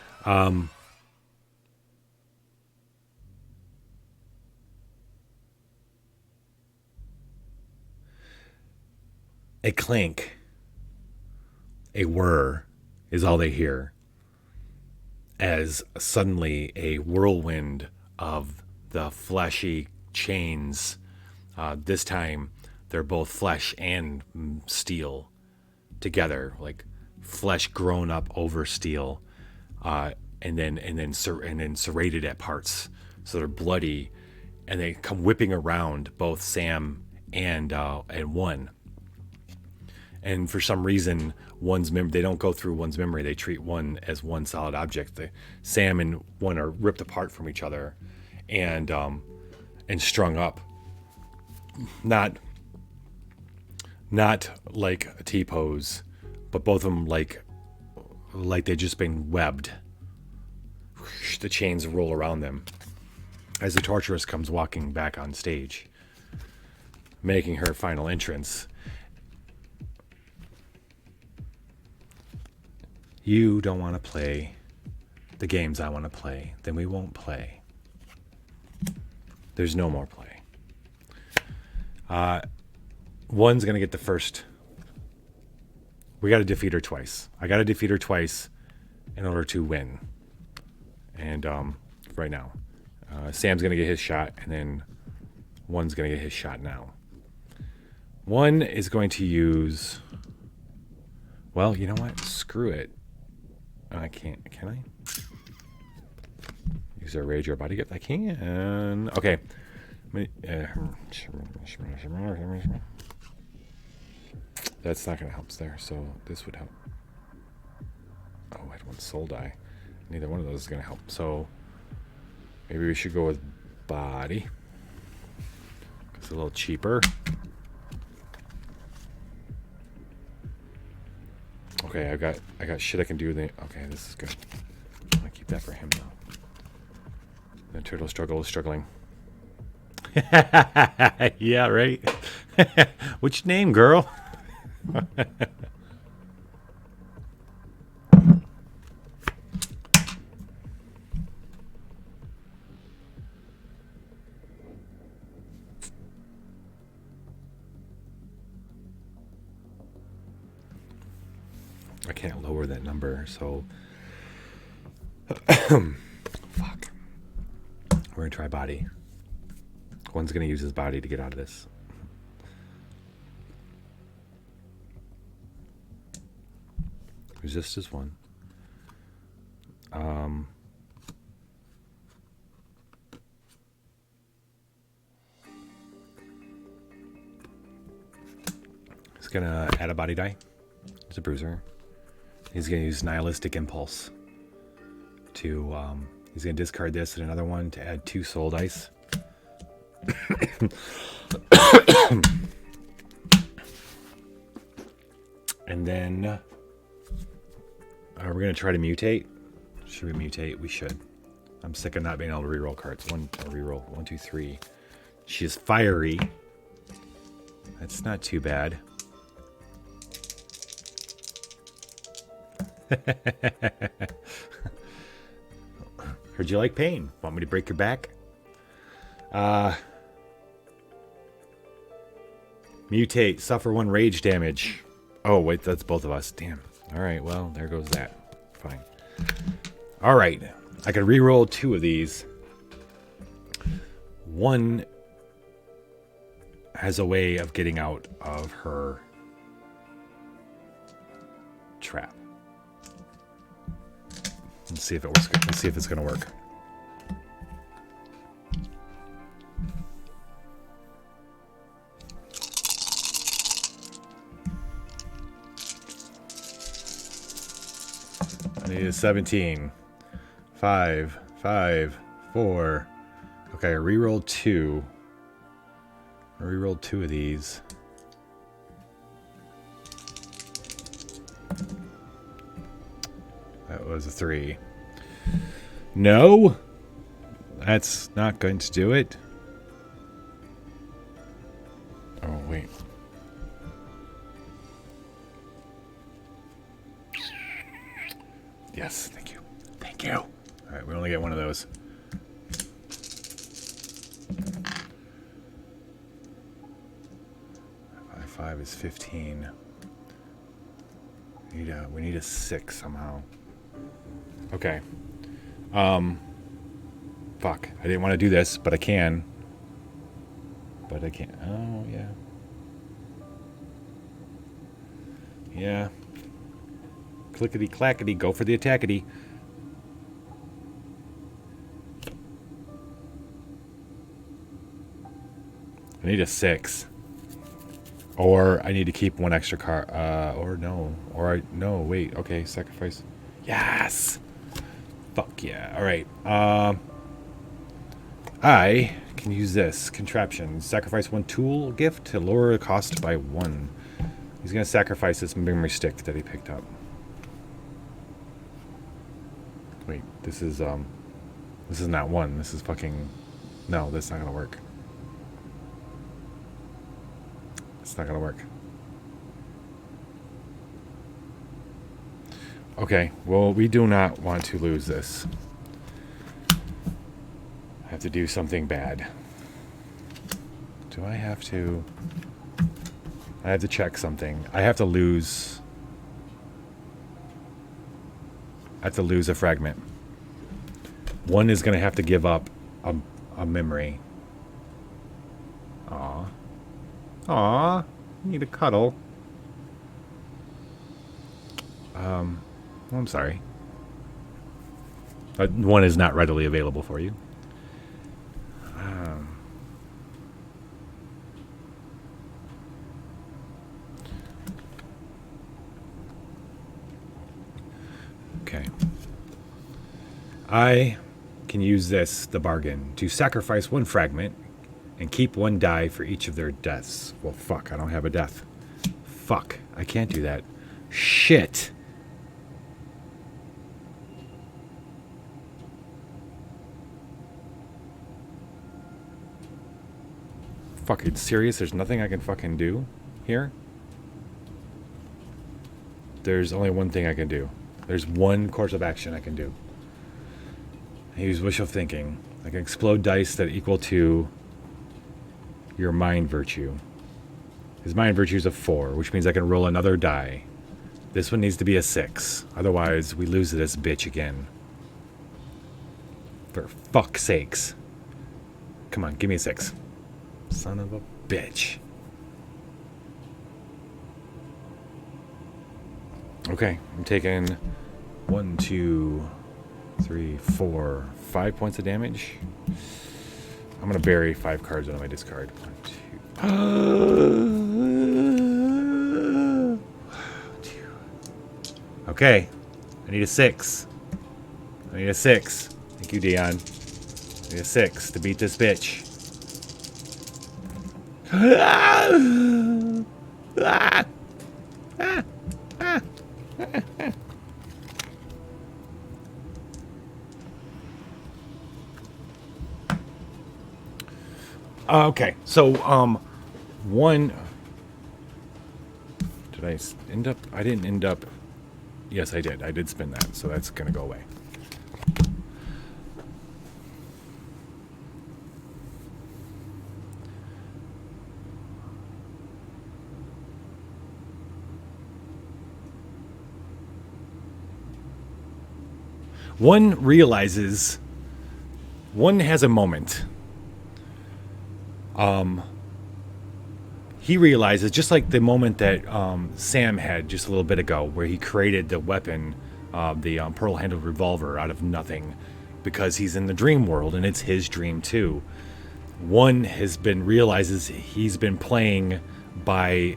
A clink, a whir is all they hear, as suddenly a whirlwind of the fleshy chains, this time they're both flesh and steel together, like flesh grown up over steel, and then serrated at parts, so they're bloody, and they come whipping around both Sam and one. And for some reason, they don't go through one's memory. They treat one as one solid object. Sam and one are ripped apart from each other, and strung up. Not like a T-pose, but both of them like they've just been webbed. The chains roll around them as the torturess comes walking back on stage, making her final entrance. You don't want to play the games I want to play, then we won't play. There's no more play. One's going to get the first. We got to defeat her twice. I got to defeat her twice in order to win. And right now, Sam's going to get his shot, and then one's going to get his shot now. One is going to use... Well, you know what? Screw it. I can't. Can I? Use a rage or a body gift? I can. Okay. That's not going to help there, so this would help. Oh, I had 1 soul die. Neither one of those is going to help. So maybe we should go with body. It's a little cheaper. Okay, I got shit I can do. Okay, this is good. I'm gonna keep that for him though. The turtle struggle is struggling. Yeah, right. Which name, girl? I can't lower that number, so fuck. We're gonna try body. One's gonna use his body to get out of this. Resist is 1. He's gonna add a body die. It's a bruiser. He's going to use Nihilistic Impulse to He's going to discard this and another one to add 2 soul dice. And then we're going to try to mutate. Should we mutate? We should. I'm sick of not being able to reroll cards. Reroll. 1, 2, 3. She is fiery. That's not too bad. Heard you like pain. Want me to break your back? Mutate. Suffer 1 rage damage. Oh, wait. That's both of us. Damn. All right. Well, there goes that. Fine. All right. I can reroll 2 of these. One has a way of getting out of her trap. Let's see if it works. Let's see if it's going to work. I need a 17. 5, 5, 4. Okay, I rerolled 2. I rerolled 2 of these. That was a 3. No! That's not going to do it. Oh, wait. Yes, thank you. Thank you. All right, we only get one of those. Five is 15. We need a 6 somehow. Okay. Fuck. I didn't want to do this, but I can. But I can't. Oh, yeah. Yeah. Clickety clackety, go for the attackety. I need a 6. Or I need to keep 1 extra card. Or no. No, wait. Okay, sacrifice. Yes! Fuck yeah. Alright. I can use this contraption. Sacrifice 1 tool gift to lower the cost by 1. He's going to sacrifice this memory stick that he picked up. Wait, this is not 1. This is fucking... No, that's not going to work. It's not going to work. Okay, well, we do not want to lose this. I have to do something bad. Do I have to... I have to check something. I have to lose... I have to lose a fragment. 1 is going to have to give up a memory. Aw. Aw. Need a cuddle. I'm sorry. 1 is not readily available for you. Okay. I can use this, the bargain, to sacrifice 1 fragment and keep 1 die for each of their deaths. Well, fuck, I don't have a death. Fuck, I can't do that. Shit. Fucking serious? There's nothing I can fucking do here? There's only one thing I can do. There's 1 course of action I can do. I use wishful thinking. I can explode dice that equal to your mind virtue. His mind virtue is a 4, which means I can roll another die. This one needs to be a 6. Otherwise, we lose this bitch again. For fuck's sakes. Come on, give me a 6. Son of a bitch. Okay, I'm taking 1, 2, 3, 4, 5 points of damage. I'm gonna bury 5 cards on my discard. 1, 2. Okay, I need a 6. I need a 6. Thank you, Dion. Need a 6 to beat this bitch. Okay, so one. Did I end up? I didn't end up. Yes, I did. I did spin that, so that's gonna go away. One realizes. One has a moment. He realizes, just like the moment that Sam had just a little bit ago, where he created the weapon, the pearl-handled revolver, out of nothing, because he's in the dream world and it's his dream too. One realizes he's been playing by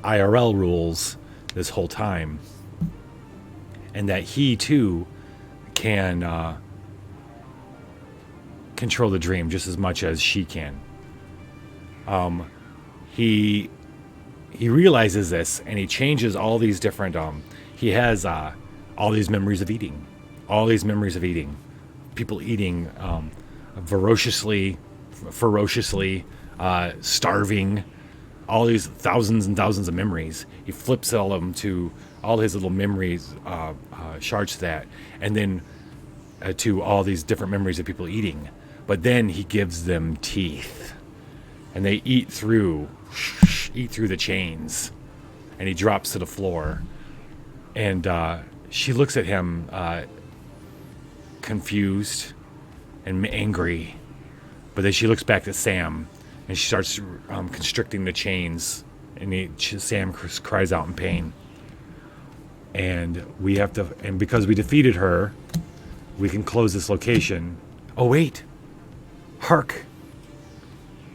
IRL rules this whole time, and that he too can control the dream just as much as she can. He realizes this, and he changes all these different. He has all these memories of eating, people eating ferociously, starving, all these thousands and thousands of memories. He flips all of them to all his little memories, shards to that, and then to all these different memories of people eating. But then he gives them teeth, and they eat through the chains, and he drops to the floor, and she looks at him confused and angry, but then she looks back at Sam, and she starts constricting the chains, and Sam cries out in pain, and because we defeated her, we can close this location. Oh wait, hark.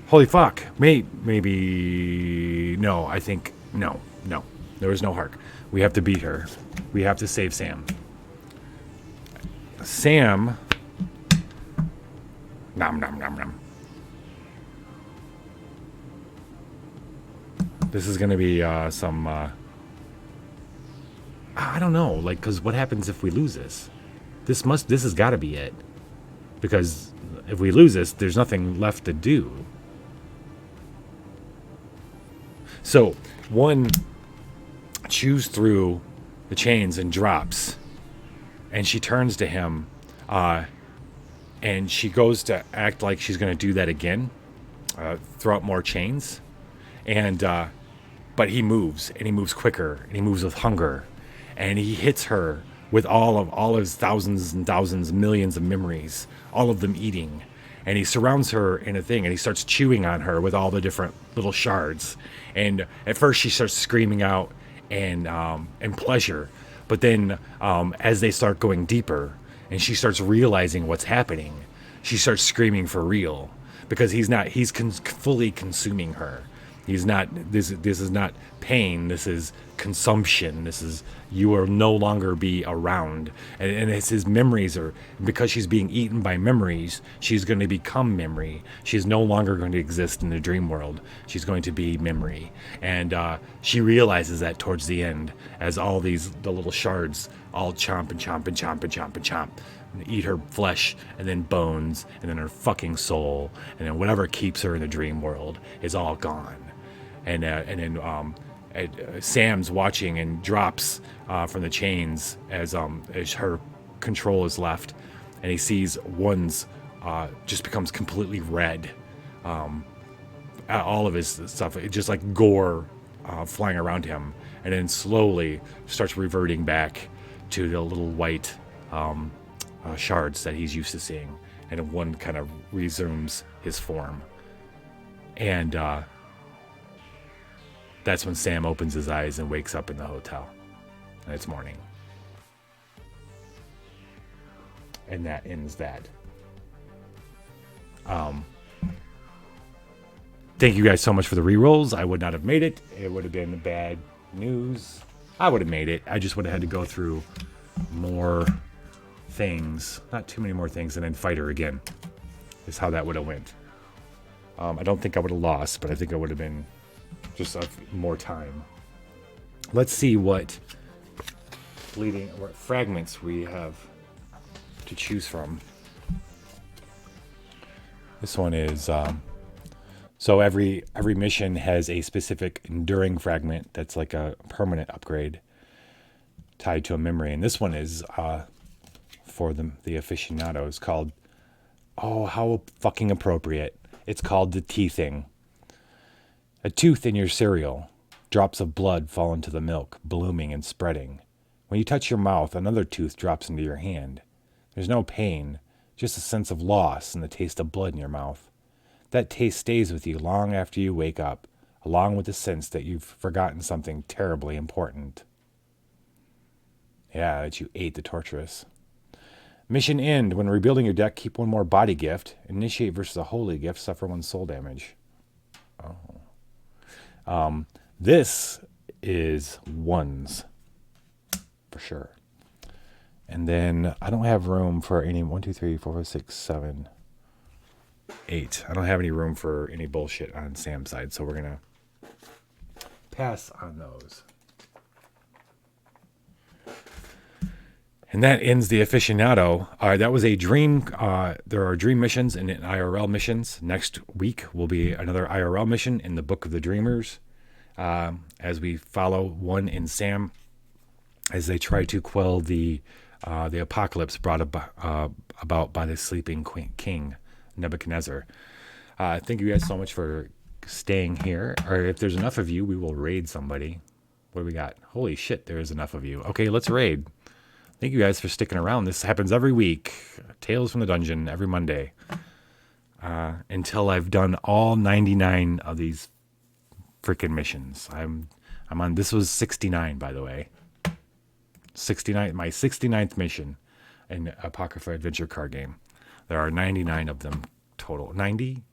Holy fuck. Maybe... No, I think... No. There was no hark. We have to beat her. We have to save Sam. Sam... Nom nom nom nom. This is gonna be some... I don't know, like, because what happens if we lose this? This has got to be it. Because if we lose this, there's nothing left to do. So, one chews through the chains and drops. And she turns to him. And she goes to act like she's going to do that again. Throw out more chains. And, but he moves. And he moves quicker. And he moves with hunger. And he hits her with all his thousands and thousands, millions of memories. All of them eating. And he surrounds her in a thing, and he starts chewing on her with all the different little shards. And at first, she starts screaming out and pleasure. But then, as they start going deeper, and she starts realizing what's happening, she starts screaming for real, because he's fully consuming her. He's not. This is not pain. This is consumption. This is, you will no longer be around. And it's his memories are, because she's being eaten by memories. She's going to become memory. She's no longer going to exist in the dream world. She's going to be memory. And she realizes that towards the end, as the little shards all chomp and chomp and chomp and chomp and chomp. And eat her flesh, and then bones, and then her fucking soul, and then whatever keeps her in the dream world is all gone. And then Sam's watching and drops from the chains as her control is left, and he sees one's just becomes completely red. All of his stuff, it just like gore flying around him, and then slowly starts reverting back to the little white shards that he's used to seeing, and one kind of resumes his form. And that's when Sam opens his eyes and wakes up in the hotel. And it's morning. And that ends that. Thank you guys so much for the rerolls. I would not have made it. It would have been bad news. I would have made it. I just would have had to go through more things. Not too many more things, and then fight her again. Is how that would have went. I don't think I would have lost, but I think I would have been just more time. Let's see what fragments we have to choose from. This one is so every mission has a specific enduring fragment that's like a permanent upgrade tied to a memory, and this one is for the aficionado. It's called, oh, how fucking appropriate. It's called the teething. A tooth in your cereal. Drops of blood fall into the milk, blooming and spreading. When you touch your mouth, another tooth drops into your hand. There's no pain, just a sense of loss and the taste of blood in your mouth. That taste stays with you long after you wake up, along with the sense that you've forgotten something terribly important. Yeah, that you ate the torturous. Mission end. When rebuilding your deck, keep one more body gift. Initiate versus a holy gift. Suffer one soul damage. Oh. This is ones. For sure. And then I don't have room for any 1, 2, 3, 4, 5, 6, 7, 8. I don't have any room for any bullshit on Sam's side, so we're going to pass on those. And that ends the aficionado. That was a dream. There are dream missions and IRL missions. Next week will be another IRL mission in the Book of the Dreamers, as we follow one in Sam as they try to quell the apocalypse brought about by the sleeping king Nebuchadnezzar. Thank you guys so much for staying here. Or if there's enough of you, we will raid somebody. What do we got? Holy shit, there is enough of you. Okay, let's raid. Thank you guys for sticking around. This happens every week. Tales from the Dungeon every Monday. Until I've done all 99 of these freaking missions. I'm on, this was 69, by the way. 69, my 69th mission in Apocrypha adventure card game. There are 99 of them total. 90?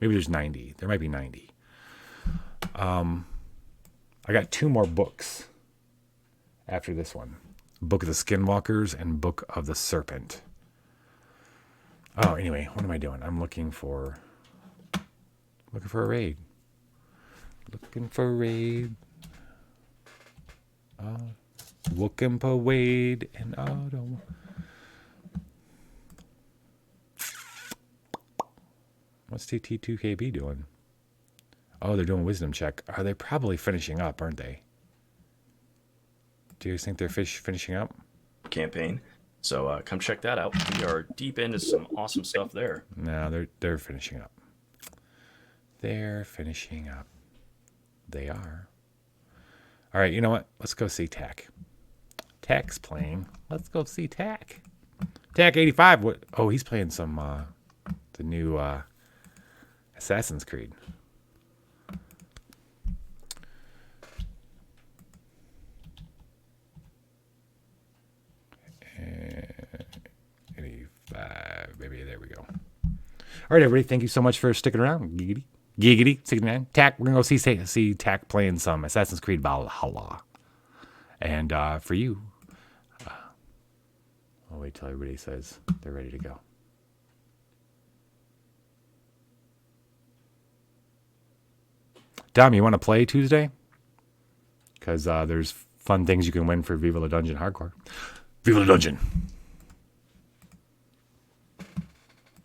Maybe there's 90. There might be 90. I got 2 more books after this one. Book of the Skinwalkers and Book of the Serpent. Oh, anyway, what am I doing? I'm looking for a raid. Looking for a raid. Looking for a raid and auto. What's TT2KB doing? Oh, they're doing wisdom check. Are they probably finishing up, aren't they? Do you think they're finishing up? Campaign. So come check that out. We are deep into some awesome stuff there. No, they're finishing up. They're finishing up. They are. All right, you know what? Let's go see Tack. Tack's playing. Let's go see Tack. Tack 85. What? Oh, he's playing some the new Assassin's Creed. 85. Maybe there we go. All right, everybody. Thank you so much for sticking around. Giggity 69. Tack. We're gonna go see Tack playing some Assassin's Creed Valhalla. And for you, I'll wait till everybody says they're ready to go. Dom, you want to play Tuesday? Because there's fun things you can win for Viva La Dungeon Hardcore. Viva La Dungeon!